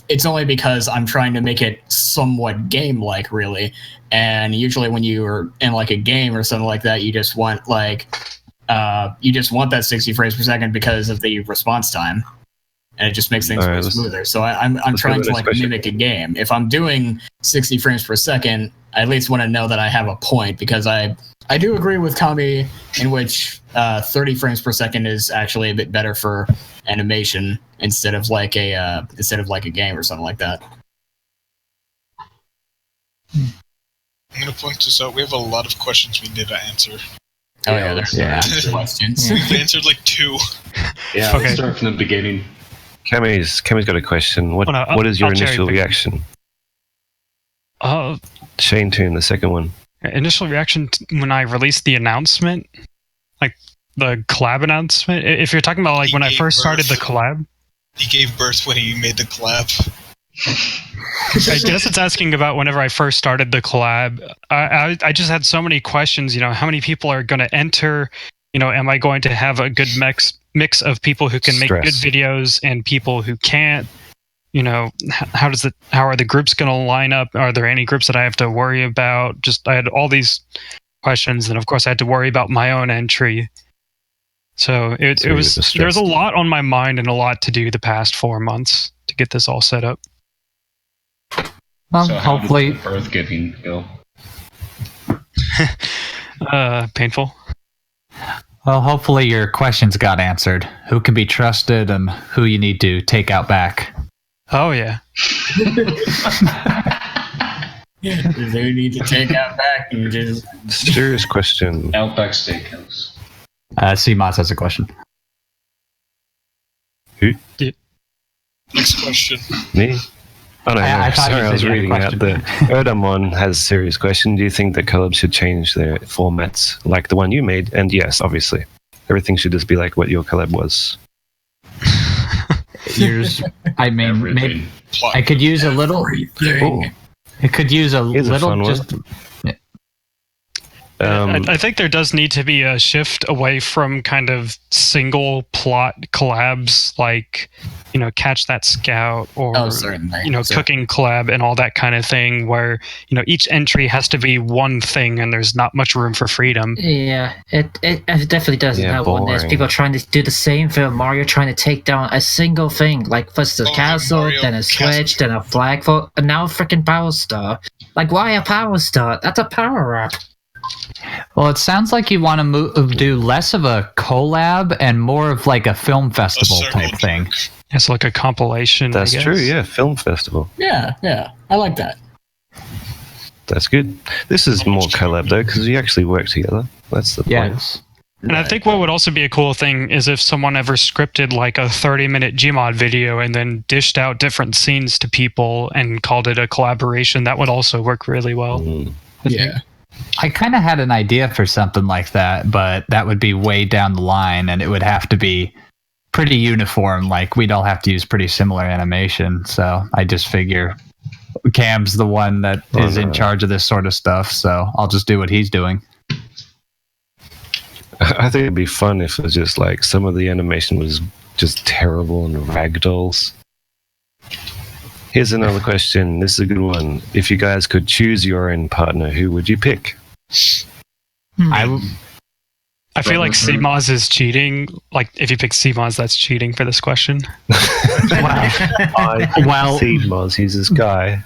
it's only because I'm trying to make it somewhat game-like, really. And usually when you're in like a game or something like that, you just want that 60 frames per second because of the response time, and it just makes things way smoother. So I'm trying to like mimic a game. If I'm doing 60 frames per second, I at least want to know that I have a point, because I do agree with Kami in which 30 frames per second is actually a bit better for animation instead of like a game or something like that. I'm going to point this out. We have a lot of questions we need to answer. Oh yeah, there's questions. We've answered like 2. Yeah, Okay. let's start from the beginning. Cami's got a question. What is your initial reaction? Shane Toon, the second one. Initial reaction when I released the announcement, like the collab announcement. If you're talking about like when I first started the collab. He gave birth when he made the collab. I guess it's asking about whenever I first started the collab. I just had so many questions. How many people are going to enter? Am I going to have a good mix of people who can make good videos and people who can't? How are the groups going to line up? Are there any groups that I have to worry about? I had all these questions, and of course I had to worry about my own entry. So there was a lot on my mind and a lot to do the past 4 months to get this all set up. Well, So how hopefully, did the birth giving go? Painful. well, hopefully your questions got answered. Who can be trusted and who you need to take out back. Oh yeah. They need to take out back and just. Serious question. Outback Steakhouse. CMOS has a question. Next question. Me? Oh no, I no thought you sorry, said I was you had a reading out the Erdamon has a serious question. Do you think that collabs should change their formats like the one you made? And yes, obviously. Everything should just be like what your collab was. I mean, maybe Everything. Plot. I could use a little. Oh, It could use a here's a little. fun one. Just I think there does need to be a shift away from kind of single plot collabs like, Catch That Scout or, Oh, certainly. Cooking collab and all that kind of thing where, each entry has to be one thing and there's not much room for freedom. Yeah, it definitely doesn't Yeah, help when there's boring. people trying to do the same thing. Mario trying to take down a single thing, like first a Oh, castle, Mario then a Castle. switch, then a flagpole, and now a freaking power star. Like, why a power star? That's a power up. well, it sounds like you want to do less of a collab and more of like a film A festival circle type thing. jerk. It's like a compilation. that's I guess. true, yeah. Film festival. Yeah, I like that. That's good. This is more collab though, because we actually work together. That's the point. Yes. And I think what would also be a cool thing is if someone ever scripted like a 30-minute Gmod video and then dished out different scenes to people and called it a collaboration. That would also work really well. Mm. Yeah. I kind of had an idea for something like that, but that would be way down the line and it would have to be pretty uniform. Like we'd all have to use pretty similar animation. So I just figure Cam's the one that is in charge of this sort of stuff. So I'll just do what he's doing. I think it'd be fun if it was just like some of the animation was just terrible and ragdolls. Here's another question. This is a good one. If you guys could choose your own partner, who would you pick? I feel like CMOS is cheating. Like, if you pick CMOS, that's cheating for this question. Well, Seed Moz, he's this guy.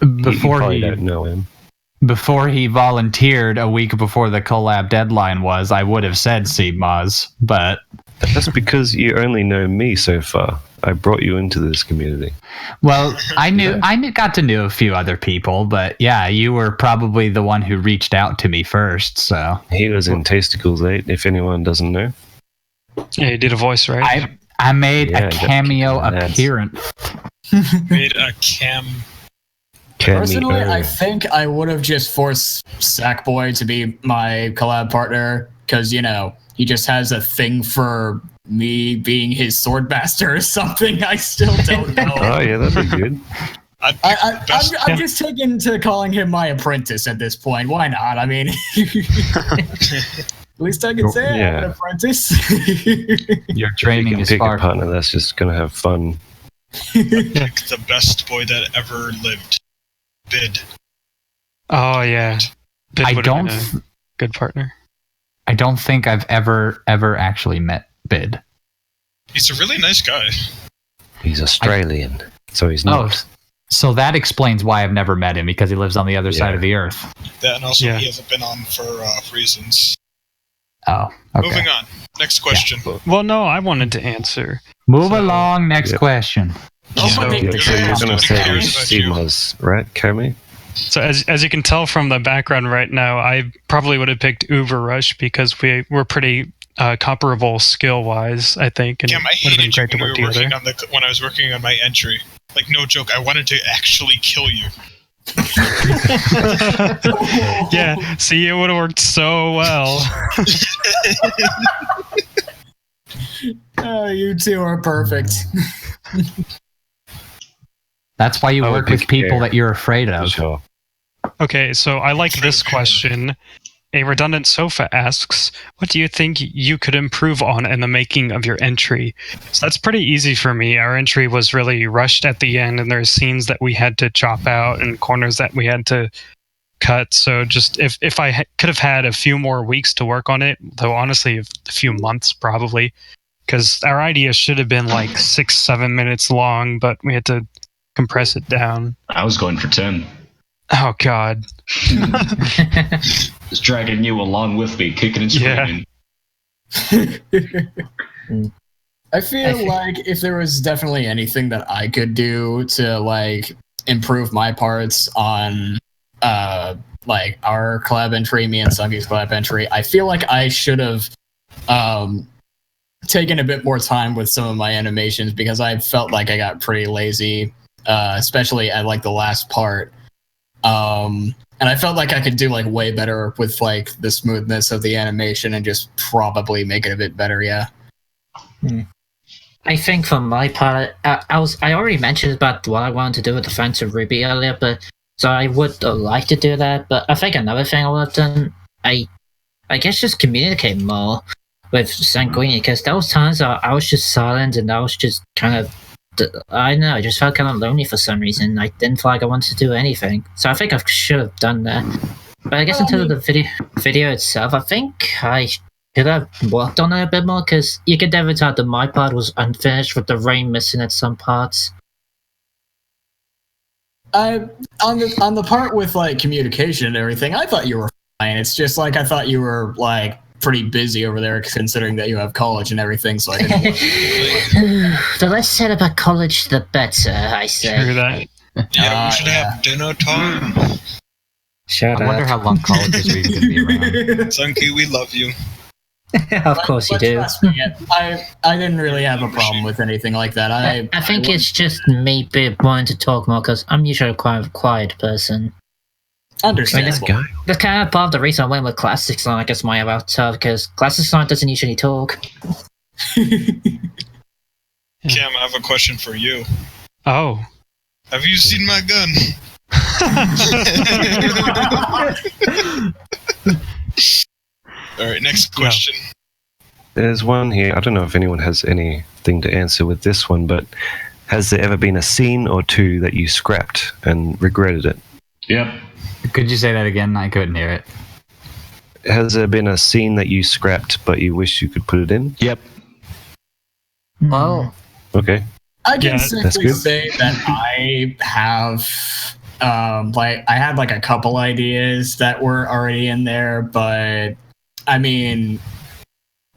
You before probably he don't know him. before he volunteered a week before the collab deadline was, I would have said Seed Moz, but That's because you only know me so far. I brought you into this community. well, I got to know a few other people, but yeah, you were probably the one who reached out to me first. So He was in Tasticles 8, if anyone doesn't know. Yeah, you did a voice, right? I made Yeah, a cameo that's- appearance. Made a cam. Personally, Cameo. I think I would have just forced Sackboy to be my collab partner because, he just has a thing for me being his sword master or something. I still don't know. Oh, yeah, that'd be good. I'd pick best. I'm just taking to calling him my apprentice at this point. Why not? I mean, at least I can say I'm Yeah. an apprentice. Your You training can is pick a far. partner that's just going to have fun. Pick the best boy that ever lived. Bid. Oh, yeah. Bid I would have been don't. a good partner. I don't think I've ever actually met Bid. He's a really nice guy. He's Australian, so he's Oh, not. so that explains why I've never met him, because he lives on the other side Yeah. of the earth. That and also Yeah. he hasn't been on for reasons. Oh, okay. Moving on. Next question. Well, no, I wanted to answer. Move along. Next Yep. question. Oh, So- my Yeah, God. so you're going to Nobody say cares about you. Seamless, right, Kami? So as you can tell from the background right now, I probably would have picked Uber Rush because we were pretty comparable skill-wise, I think, and Cam, I it would have been hated you great to when, work we were working together. when I was working on my entry. Like, no joke, I wanted to actually kill you. Yeah, see, it would have worked so well. Oh, you two are perfect. That's why you I would work with pick people Air. that you're afraid For of. sure. Okay, so I like this question. A redundant sofa asks, what do you think you could improve on in the making of your entry? So that's pretty easy for me. Our entry was really rushed at the end, and there's scenes that we had to chop out and corners that we had to cut. So just if I could have had a few more weeks to work on it, though honestly a few months probably, because our idea should have been like 6-7 minutes long, but we had to compress it down. I was going for 10. Oh God. Just dragging you along with me, kicking and screaming. I feel like if there was definitely anything that I could do to like improve my parts on like our collab entry, me and Sunky's collab entry, I feel like I should have taken a bit more time with some of my animations because I felt like I got pretty lazy, especially at like the last part. And I felt like I could do like way better with like the smoothness of the animation and just probably make it a bit better. Yeah. I think for my part, I already mentioned about what I wanted to do with the Friends of Ruby earlier, but so I would like to do that. But I think another thing I would have done, I guess, just communicate more with Sanguini, because there was times I was just silent and I was just kind of, I don't know, I just felt kind of lonely for some reason. I didn't feel like I wanted to do anything, so I think I should have done that. But I guess in terms of the video itself, I think I could have worked on it a bit more, because you could never tell that my part was unfinished with the rain missing at some parts. On the part with like communication and everything, I thought you were fine. It's just like I thought you were like pretty busy over there, considering that you have college and everything. So I didn't. The less said about college, the better. I say. True that. Yeah, we should have dinner time. Shut I wonder up. how long college is going to be around. Sunky, we love you. Of course you do. Trust me, I didn't really have a problem with anything like that. I think it's just me wanting to talk more, because I'm usually a quite quiet person. Understandable. That's kind of part of the reason I went with Classic Song, I guess, my about tough, because Classic Song doesn't usually talk. Cam, I have a question for you. Oh. Have you seen my gun? Alright, next question. There's one here. I don't know if anyone has anything to answer with this one, but has there ever been a scene or two that you scrapped and regretted it? Yep. Could you say that again? I couldn't hear it. Has there been a scene that you scrapped but you wish you could put it in? Yep. Well, Okay. I can Yeah, that's simply good. say that I have, like, I had like a couple ideas that were already in there, but I mean,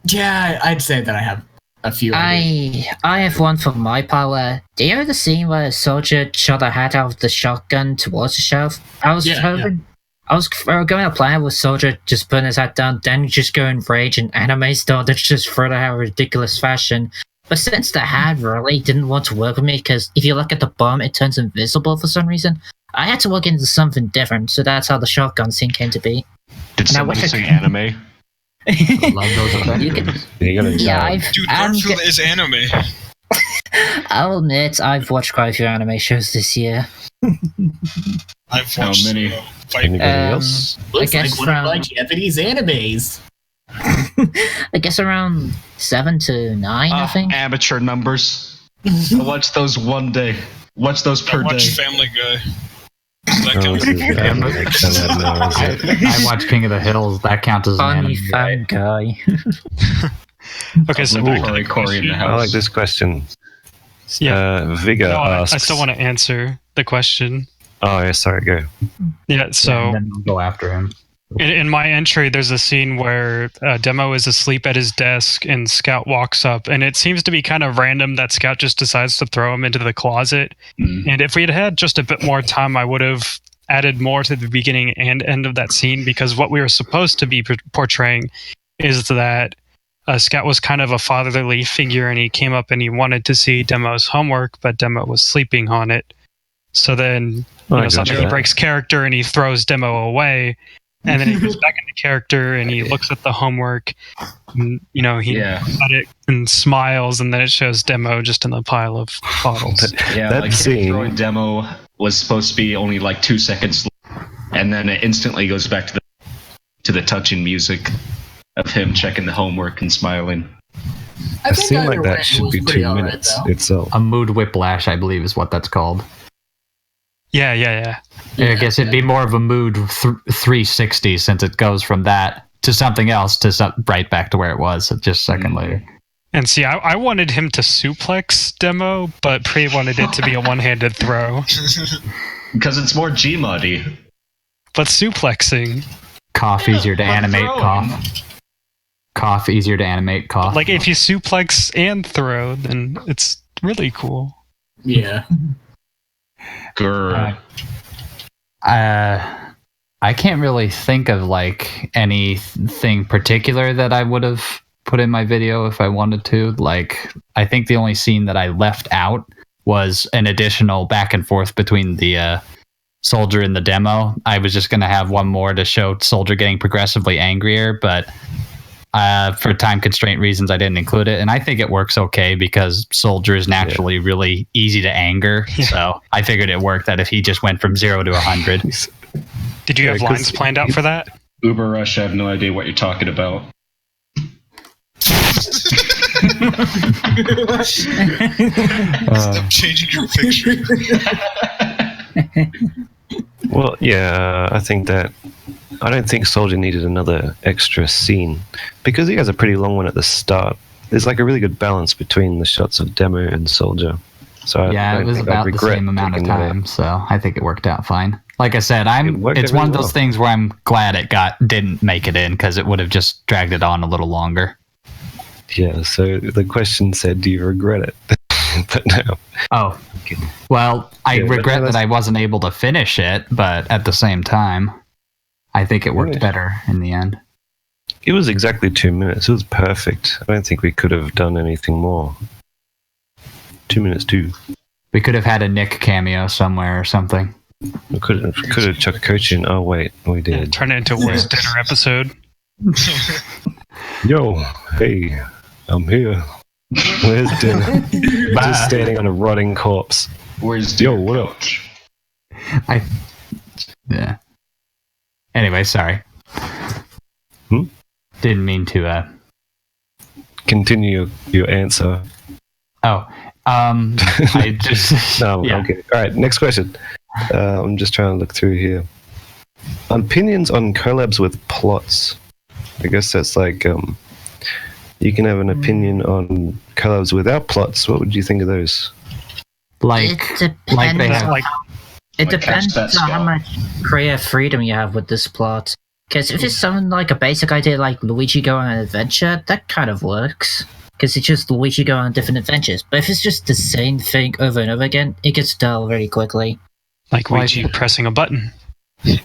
yeah, I'd say that I have a few. ideas. I have one for my part where, do you know the scene where a soldier shot a hat out of the shotgun towards the shelf? I was hoping, I was going to plan with soldier just putting his hat down, then just go in rage and anime style to just throw it out in ridiculous fashion. But since the hat really didn't want to work with me, because if you look at the bomb, it turns invisible for some reason, I had to work into something different, so that's how the shotgun scene came to be. Did And I wish somebody I say could- anime? I love those effects. You can- You gotta Yeah, Dude, I'm Garfield is anime. I'll admit, I've watched quite a few anime shows this year. I've How watched many? Fight. Anybody else? Looks I guess like one of from- my Japanese animes. I guess around 7 to 9, I think. Amateur numbers. I watch those one day. Watch those I per day. watch Family Guy. Does that Oh, count? this is Family Guy. No, is it? I watch King of the Hills. That counts as an Funny anime, fun right? guy. Okay, so Back back to to the Corey in the I house. like this question. Yeah. Vigor No, I asks. still want to answer the question. Oh, yeah, sorry, go. Yeah, so And then we'll go after him. in my entry, there's a scene where Demo is asleep at his desk and Scout walks up, and it seems to be kind of random that Scout just decides to throw him into the closet. And if we had had just a bit more time, I would have added more to the beginning and end of that scene, because what we were supposed to be portraying is that Scout was kind of a fatherly figure, and he came up and he wanted to see Demo's homework, but Demo was sleeping on it. So then, Oh, I got something that. breaks character and he throws Demo away. And then he goes back into character and he looks at the homework. And, he Yeah. looks at it and smiles, and then it shows Demo just in the pile of bottles. Yeah, That like scene- him throwing demo was supposed to be only like 2 seconds, and then it instantly goes back to the touching music of him checking the homework and smiling. I A think scene either like way, that it should was be pretty 2 alright, minutes though. itself. A mood whiplash, I believe, is what that's called. Yeah. I guess it'd be more of a mood 360, since it goes from that to something else to right back to where it was just a second later. And see, I wanted him to suplex demo, but Pre wanted it to be a one-handed throw. Because it's more Gmod-y. But suplexing, Cough easier to but animate. throwing. Cough easier to animate. Cough. like if you suplex and throw, then it's really cool. Yeah. Grr. I can't really think of like anything particular that I would have put in my video if I wanted to. Like, I think the only scene that I left out was an additional back and forth between the soldier and the demo. I was just going to have one more to show soldier getting progressively angrier, but for time constraint reasons, I didn't include it. And I think it works okay because soldier is naturally really easy to anger. Yeah. So I figured it worked that if he just went from 0 to 100. Did you have 'cause lines planned out for that? Uber Rush, I have no idea what you're talking about. Stop changing your picture. Well, yeah, I think that I don't think Soldier needed another extra scene because he has a pretty long one at the start. There's like a really good balance between the shots of Demo and Soldier. So Yeah, I it don't was think I'd about the regret same amount of taking that. time, so I think it worked out fine. Like I said, It worked it's out one of really those well. things where I'm glad it didn't make it in because it would have just dragged it on a little longer. Yeah, so the question said, do you regret it? But no. Oh, well, I Yeah, but regret no, that I wasn't able to finish it, but at the same time, I think it worked Yeah. better in the end. It was exactly 2 minutes. It was perfect. I don't think we could have done anything more. 2 minutes too. We could have had a Nick cameo somewhere or something. We could have chucked Coach in. Oh wait, we Yeah, did. turn it into a worst dinner episode. Yo, hey, I'm here. Where's dinner? Just standing on a rotting corpse. Where's Yo, what up? Yeah. Anyway, sorry. Didn't mean to. Continue your answer. I just No, yeah. okay. All right, next question. I'm just trying to look through here. Opinions on collabs with plots. I guess that's like you can have an opinion on collabs without plots. What would you think of those? like It like they depends. have Like, It Like depends Catch That on how Scout. much creative freedom you have with this plot. Because if it's something like a basic idea like Luigi going on an adventure, that kind of works. Because it's just Luigi going on different adventures. But if it's just the same thing over and over again, it gets dull very quickly. like Well, I Luigi think- pressing a button. The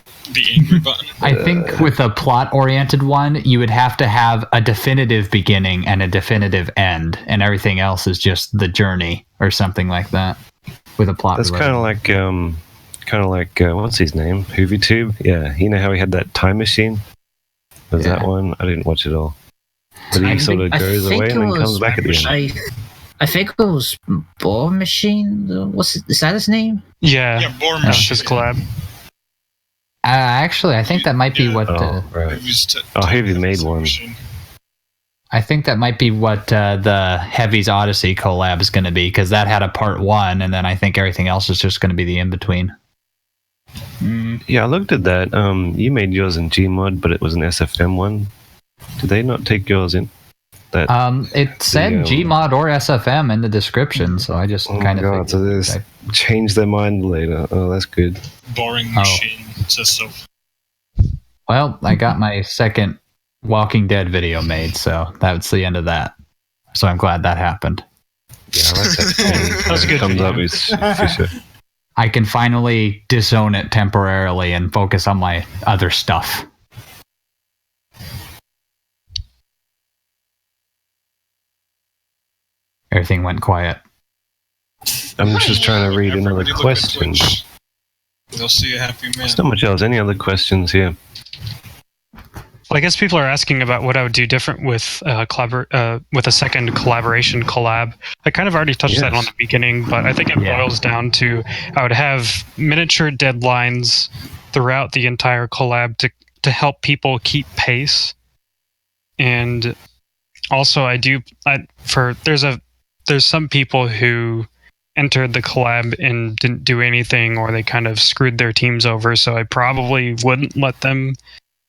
angry button. I think with a plot-oriented one, you would have to have a definitive beginning and a definitive end, and everything else is just the journey or something like that. With a plot, That's kind of like what's his name? HoovyTube. Yeah, you know how he had that time machine. Was that Yeah. one? I didn't watch it all. But he sort of goes away and then comes back at the end. I think it was Ball Machine. Is that his name? Yeah, Yeah, Boar that was Machine. his collab. actually, I think that might be Yeah. what. Oh, right. Movies to- Oh, Heavy made one. Machine. I think that might be what the Heavy's Odyssey collab is going to be, because that had a part 1, and then I think everything else is just going to be the in between. Yeah, I looked at that. You made yours in Gmod, but it was an SFM one. Did they not take yours in? That It said Gmod or SFM in the description, so I just oh my kind of god! So they just changed their mind later. Oh, that's good. Boring Machine says so. Well, I got my second Walking Dead video made, so that's the end of that. So I'm glad that happened. Yeah, I like that. That was a good Comes video. up is Fisher. I can finally disown it temporarily and focus on my other stuff. Everything went quiet. I'm just trying to read another Everybody look at question. Twitch. They'll see a happy man. There's not much else. Any other questions here? Well, I guess people are asking about what I would do different with with a second collaboration collab. I kind of already touched that Yes. on the beginning, but I think it Yeah. boils down to I would have miniature deadlines throughout the entire collab to help people keep pace, and also there's some people who entered the collab and didn't do anything, or they kind of screwed their teams over, so I probably wouldn't let them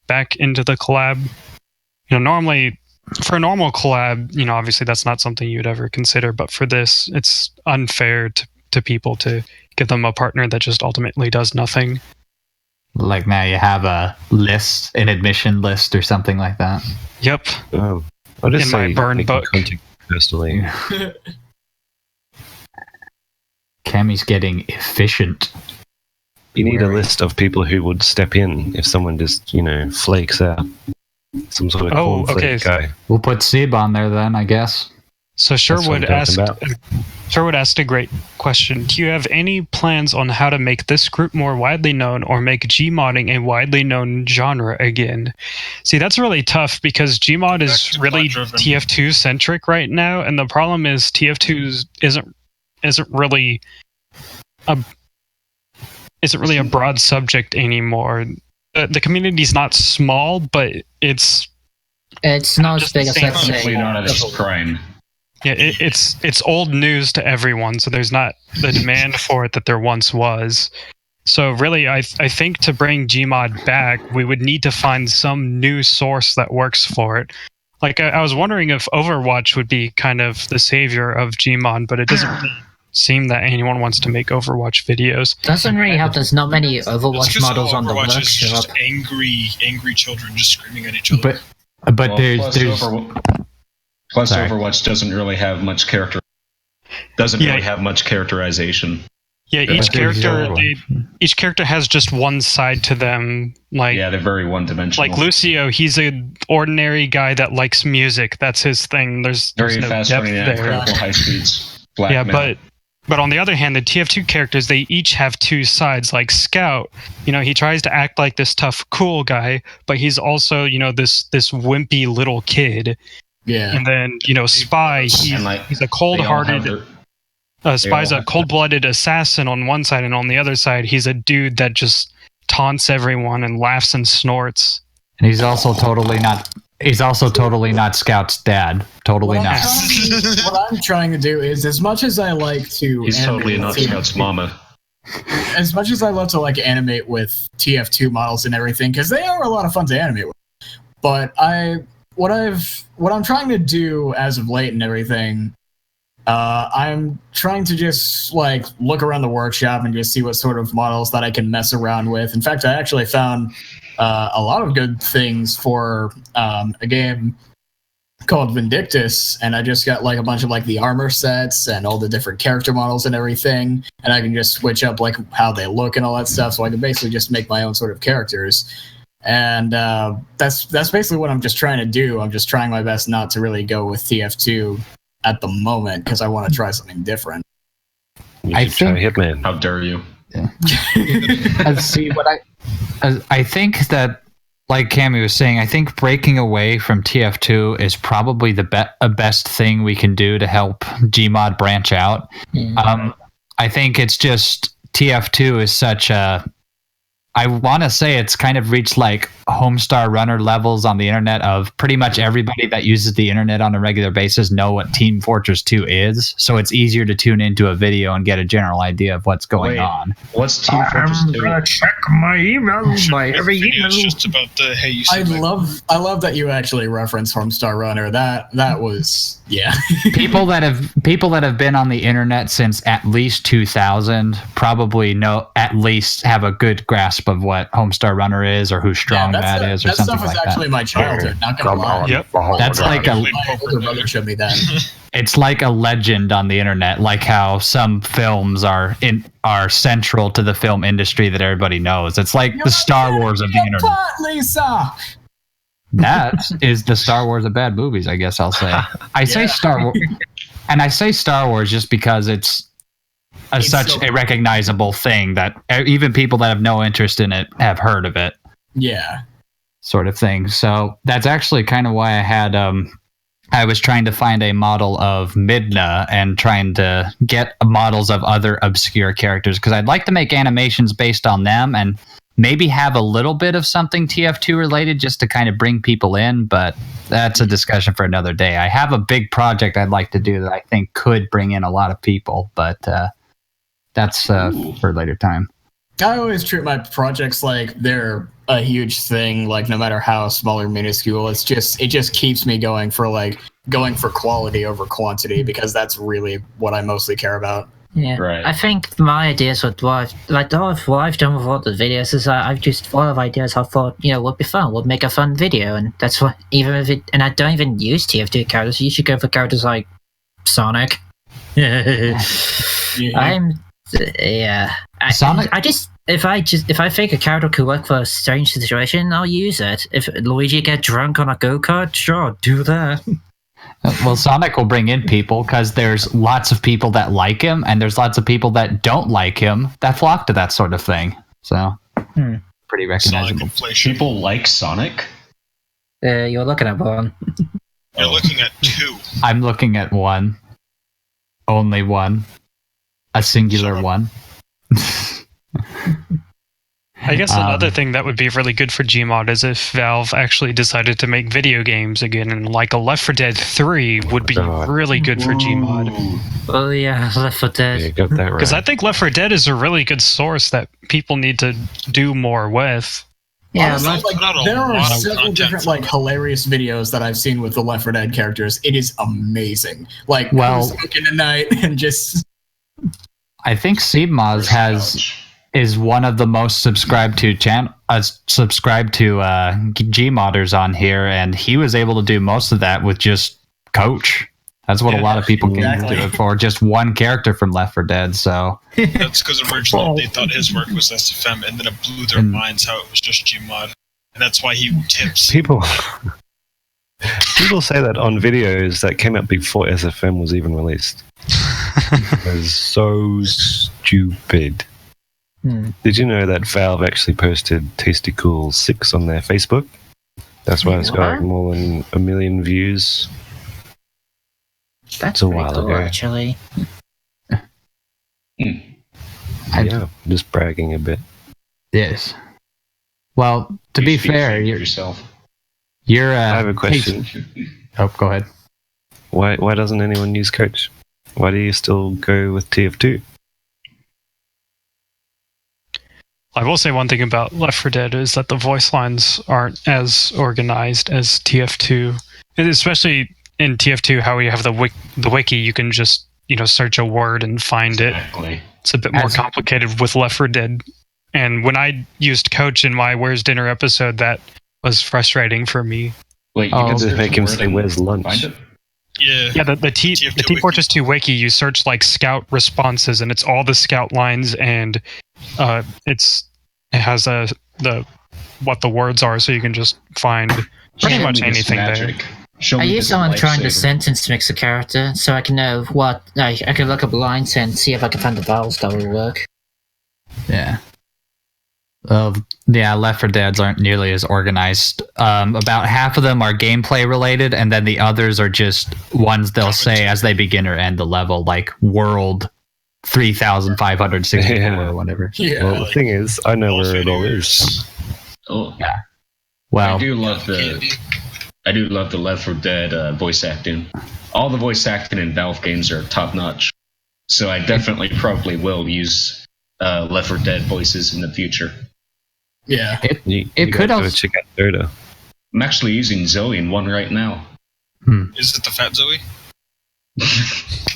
back into the collab. You know, normally for a normal collab, obviously that's not something you'd ever consider. But for this, it's unfair to people to give them a partner that just ultimately does nothing. Like now you have a list, an admission list or something like that. Yep. Oh, I'll just In say my burn make book. contact personally. Cammy's getting efficient. You need a list of people who would step in if someone just, flakes out. Some sort of cornflake guy. We'll put Sib on there then, I guess. So Sherwood That's what I'm asked a great question. Do you have any plans on how to make this group more widely known or make Gmodding a widely known genre again? See, that's really tough because Gmod is really TF2 centric right now, and the problem is TF2 isn't really a broad subject anymore. The community's not small, but it's not as big as let's Definitely say. not at its prime. Yeah, it's old news to everyone, so there's not the demand for it that there once was. So really, I think to bring Gmod back, we would need to find some new source that works for it. Like, I was wondering if Overwatch would be kind of the savior of Gmod, but it doesn't really seem that anyone wants to make Overwatch videos. Doesn't really help. There's not many Overwatch models on the Overwatch is workshop. just angry children just screaming at each other. But Well, there's Plus, Sorry. Overwatch doesn't really have much character. Doesn't really have much characterization. Yeah, each character has just one side to them. Like, Yeah, they're very one-dimensional. like Lucio, he's an ordinary guy that likes music. That's his thing. There's very no fast depth running at there. incredible high speeds. Black Yeah, man. but on the other hand, the TF2 characters, they each have two sides. Like Scout, he tries to act like this tough, cool guy, but he's also, this wimpy little kid. Yeah. And then, Spy, he's a cold-hearted. Spy's a cold-blooded assassin on one side, and on the other side, he's a dude that just taunts everyone and laughs and snorts. and he's also totally not Scout's dad. Totally not. What I'm trying to do is, as much as I like to, He's totally not Scout's mama. As much as I love to animate with TF2 models and everything, because they are a lot of fun to animate with. But what I'm trying to do as of late and everything, I'm trying to just look around the workshop and just see what sort of models that I can mess around with. In fact, I actually found a lot of good things for a game called Vindictus, and I just got a bunch of the armor sets and all the different character models and everything, and I can just switch up how they look and all that stuff, so I can basically just make my own sort of characters. And that's basically what I'm just trying to do. I'm just trying my best not to really go with TF2 at the moment because I want to try something different. I think Hitman. How dare you? See what I think that, like Cammy was saying, I think breaking away from TF2 is probably the best thing we can do to help Gmod branch out. I think it's just TF2 is such a. I want to say it's kind of reached Homestar Runner levels on the internet of pretty much everybody that uses the internet on a regular basis know what Team Fortress 2 is. So it's easier to tune into a video and get a general idea of what's going on. What's Team Fortress 2? Gonna check my email. My every email. It's just about the hey. You I love that you actually reference Homestar Runner. That was people that have been on the internet since at least 2000 probably at least have a good grasp of what Homestar Runner is or who Strong Bad is or that something stuff was like actually that. my childhood. Not gonna lie. Yep. That's like My older brother showed me that. It's like a legend on the internet, like how some films are central to the film industry that everybody knows. It's like the Star Wars of the internet. Lisa. That is the Star Wars of bad movies, I guess I'll say. I say Star Wars, and I say Star Wars just because it's such a recognizable thing that even people that have no interest in it have heard of it. Yeah. Sort of thing. So that's actually kind of why I had I was trying to find a model of Midna and trying to get models of other obscure characters because I'd like to make animations based on them and maybe have a little bit of something TF2 related just to kind of bring people in, but that's a discussion for another day. I have a big project I'd like to do that I think could bring in a lot of people, but that's for a later time. I always treat my projects like they're a huge thing. Like no matter how small or minuscule, it just keeps me going for quality over quantity because that's really what I mostly care about. Yeah, Right. I think my ideas with what I've done with all the videos is I've just thought of ideas I thought would be fun, would make a fun video, and that's what and I don't even use TF2 characters. You should go for characters like Sonic. Sonic. If I think a character could work for a strange situation, I'll use it. If Luigi get drunk on a go-kart, sure, do that. Well, Sonic will bring in people because there's lots of people that like him, and there's lots of people that don't like him that flock to that sort of thing. So, pretty Sonic recognizable. inflation. People like Sonic? You're looking at one. You're looking at 2. I'm looking at one. Only one. A singular one. I guess another thing that would be really good for Gmod is if Valve actually decided to make video games again, and like a Left 4 Dead 3 would be really good for Gmod. Oh yeah, Left 4 Dead. You got that right. Because I think Left 4 Dead is a really good source that people need to do more with. Yeah, Honestly, put out a there are lot of several content different for it. hilarious videos that I've seen with the Left 4 Dead characters. It is amazing. Like Well- smoking at night and just I think Seedmoz is one of the most subscribed to Gmodders on here, and he was able to do most of that with just Coach. That's what a lot of people can Exactly. do it for, just one character from Left 4 Dead. So That's because originally they thought his work was SFM, and then it blew their minds how it was just Gmod. And that's why he tips. People say that on videos that came out before SFM was even released. It was so stupid. Did you know that Valve actually posted Tasty Cool 6 on their Facebook? That's why it's got more than 1 million views. That's a pretty while cool, ago. actually. Yeah, just bragging a bit. yes. Well, to be fair, yourself. you're. I have a question. Oh, go ahead. Why doesn't anyone use Coach? Why do you still go with TF2? I will say one thing about Left 4 Dead is that the voice lines aren't as organized as TF2. And especially in TF2, how we have the wiki, you can just search a word and find it. Exactly. It's a bit more complicated with Left 4 Dead. And when I used Coach in my Where's Dinner episode, that was frustrating for me. Wait, you Oh, can just search make a him word say, and "Where's lunch?" find it? Yeah, the TF2 T-Fortress 2 wiki, you search like scout responses, and it's all the scout lines, and it has what the words are, so you can just find pretty Show much me this anything there. magic. Show I me use this someone trying to lifesaver. sentence mix a character, so I can know what I can look up lines and see if I can find the vowels that will work. Yeah. Yeah, Left 4 Deads aren't nearly as organized. About half of them are gameplay related, and then the others are just ones they'll say as they begin or end the level, like World 3564 Yeah. or whatever. yeah. Well, the thing is, I know where it all is. Oh, Well, I do love the Left 4 Dead voice acting. All the voice acting in Valve games are top notch. So I definitely probably will use Left 4 Dead voices in the future. Yeah. You could gotta go also- check out Dota. I'm actually using Zoe in one right now. Is it the Fat Zoe?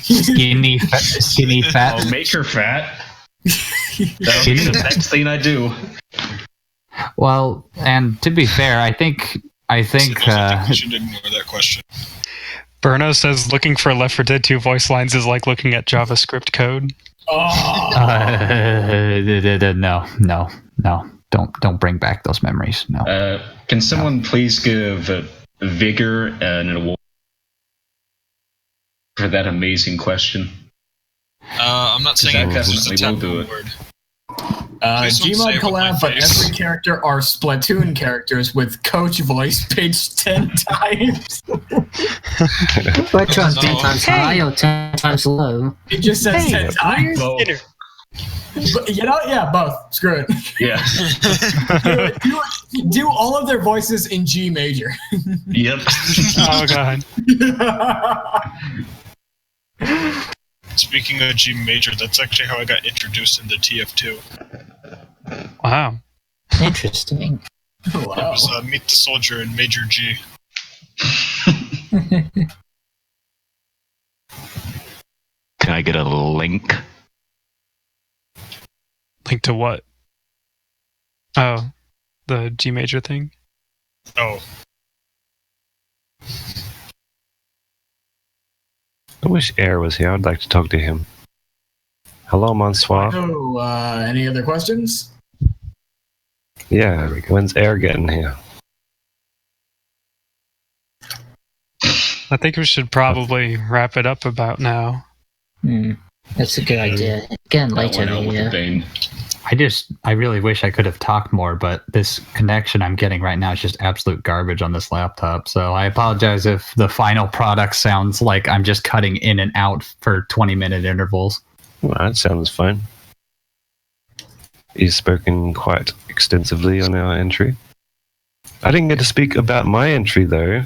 skinny fat. I'll make her fat. That'll be the next thing I do. Well, and to be fair, I think I think uh, we should ignore that question. Burno says looking for Left 4 Dead 2 voice lines is like looking at JavaScript code. Oh. no. Don't bring back those memories. No. Can someone please give Vigor an award for that amazing question? I'm not saying it I because it's a definitely will taboo do it. word. Please don't say Gmod it with my collab, but face. every character are Splatoon characters with Coach voice pitched 10 times. Which one's No. 10 times high or 10 times low? It just says 10 times. Both. But, yeah, both. Screw it. Yeah. do all of their voices in G major. Yep. Oh god. Speaking of G major, that's actually how I got introduced into TF2. Wow. Interesting. It Wow. was Meet the Soldier and Major G. Can I get a link? Link to what? Oh, the G major thing? Oh, I wish Air was here. I'd like to talk to him. Hello, Monsoir. So, any other questions? Yeah, when's Air getting here? I think we should probably wrap it up about now. That's a good idea. Again, That later went out with a the bang. I really wish I could have talked more, but this connection I'm getting right now is just absolute garbage on this laptop. So I apologize if the final product sounds like I'm just cutting in and out for 20-minute intervals. Well, that sounds fine. He's spoken quite extensively on our entry. I didn't get to speak about my entry, though.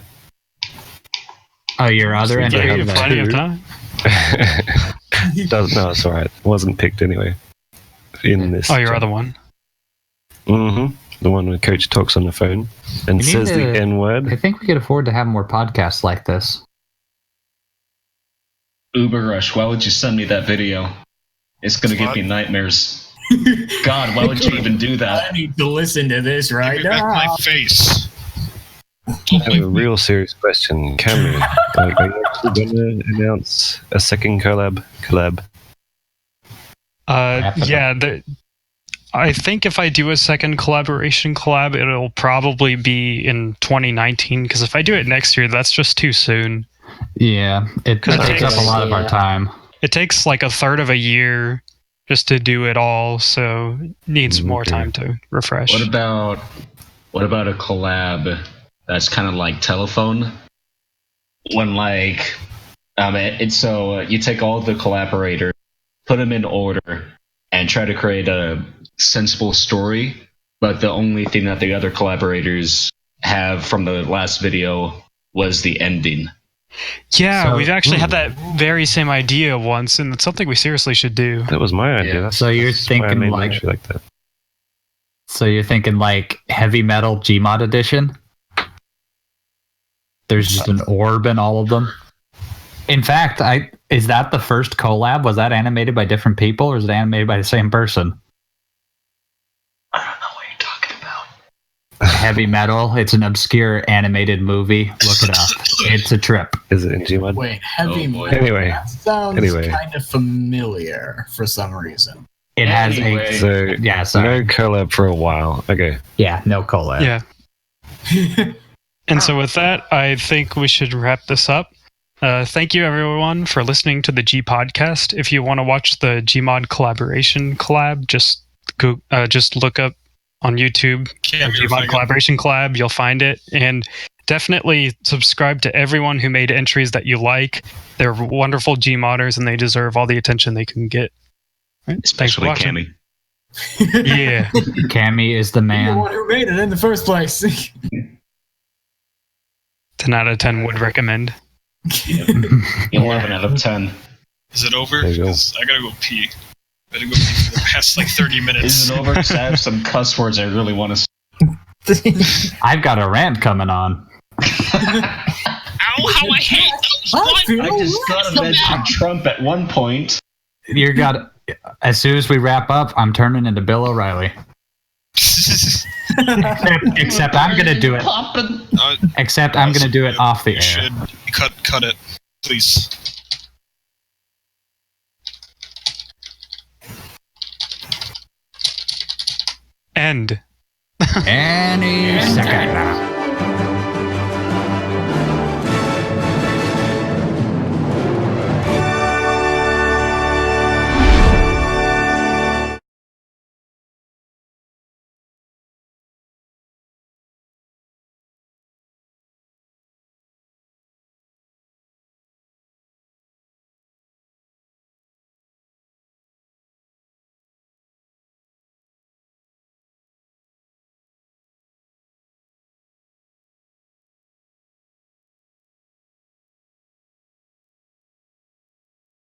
Oh, your other Yeah, entry? Yeah, have you have that plenty of too. time. No, it's alright. Wasn't picked anyway. In this. Oh, your other one. Mm-hmm. The one where Coach talks on the phone and We need says the to- N I word. think we could afford to have more podcasts like this. Uber Rush, why would you send me that video? It's gonna give What? me nightmares. God, why would you even do that? I need to listen to this right give me back my now. face. I have a real serious question. Can we? Like, are you actually going to announce a second collab? Yeah, I think if I do a second collaboration collab, it'll probably be in 2019, because if I do it next year, that's just too soon. Yeah, it 'Cause it takes up takes- a lot of our time. It takes like a third of a year just to do it all, so it needs more Okay. time to refresh. What about a collab that's kind of like telephone? When like, it's so you take all the collaborators, put them in order, and try to create a sensible story. But the only thing that the other collaborators have from the last video was the ending. Yeah, So- we've actually had that very same idea once, and it's something we seriously should do. That was my idea. Yeah. That's, So you're that's why I thinking made my like- entry like that. So you're thinking like heavy metal Gmod edition? There's just an orb in all of them. In fact, is that the first collab? Was that animated by different people, or is it animated by the same person? I don't know what you're talking about. Heavy metal. It's an obscure animated movie. Look it up. It's a trip. Is it in Gmod? Wait, heavy Oh, boy. metal. Anyway. That sounds Anyway. kind of familiar for some reason. It has Anyway. a So, yeah. Sorry. no collab for a while. Okay. Yeah, no collab. Yeah. And so with that, I think we should wrap this up. Thank you everyone for listening to the G podcast. If you want to watch the Gmod collaboration collab, just look up on YouTube Can't be Gmod collaboration collab. You'll find it, and definitely subscribe to everyone who made entries that you like. They're wonderful Gmodders, and they deserve all the attention they can get. Right? Thanks for Especially watching. Cammy. Yeah. Cammy is the You're the man. one who made it in the first place. 10 out of 10 would recommend. 11 out of 10. Is it over? There you go. 'Cause I gotta go pee. I gotta go pee for the past like 30 minutes. Is it over? 'Cause I have some cuss words I really want to say. I've got a rant coming on. Ow, how I hate those I feel I just thought of so mentioning Trump at one point. You got. As soon as we wrap up, I'm turning into Bill O'Reilly. Except I'm gonna do it. Except I'm gonna do it off the You air. should cut it, please. End. Any second now.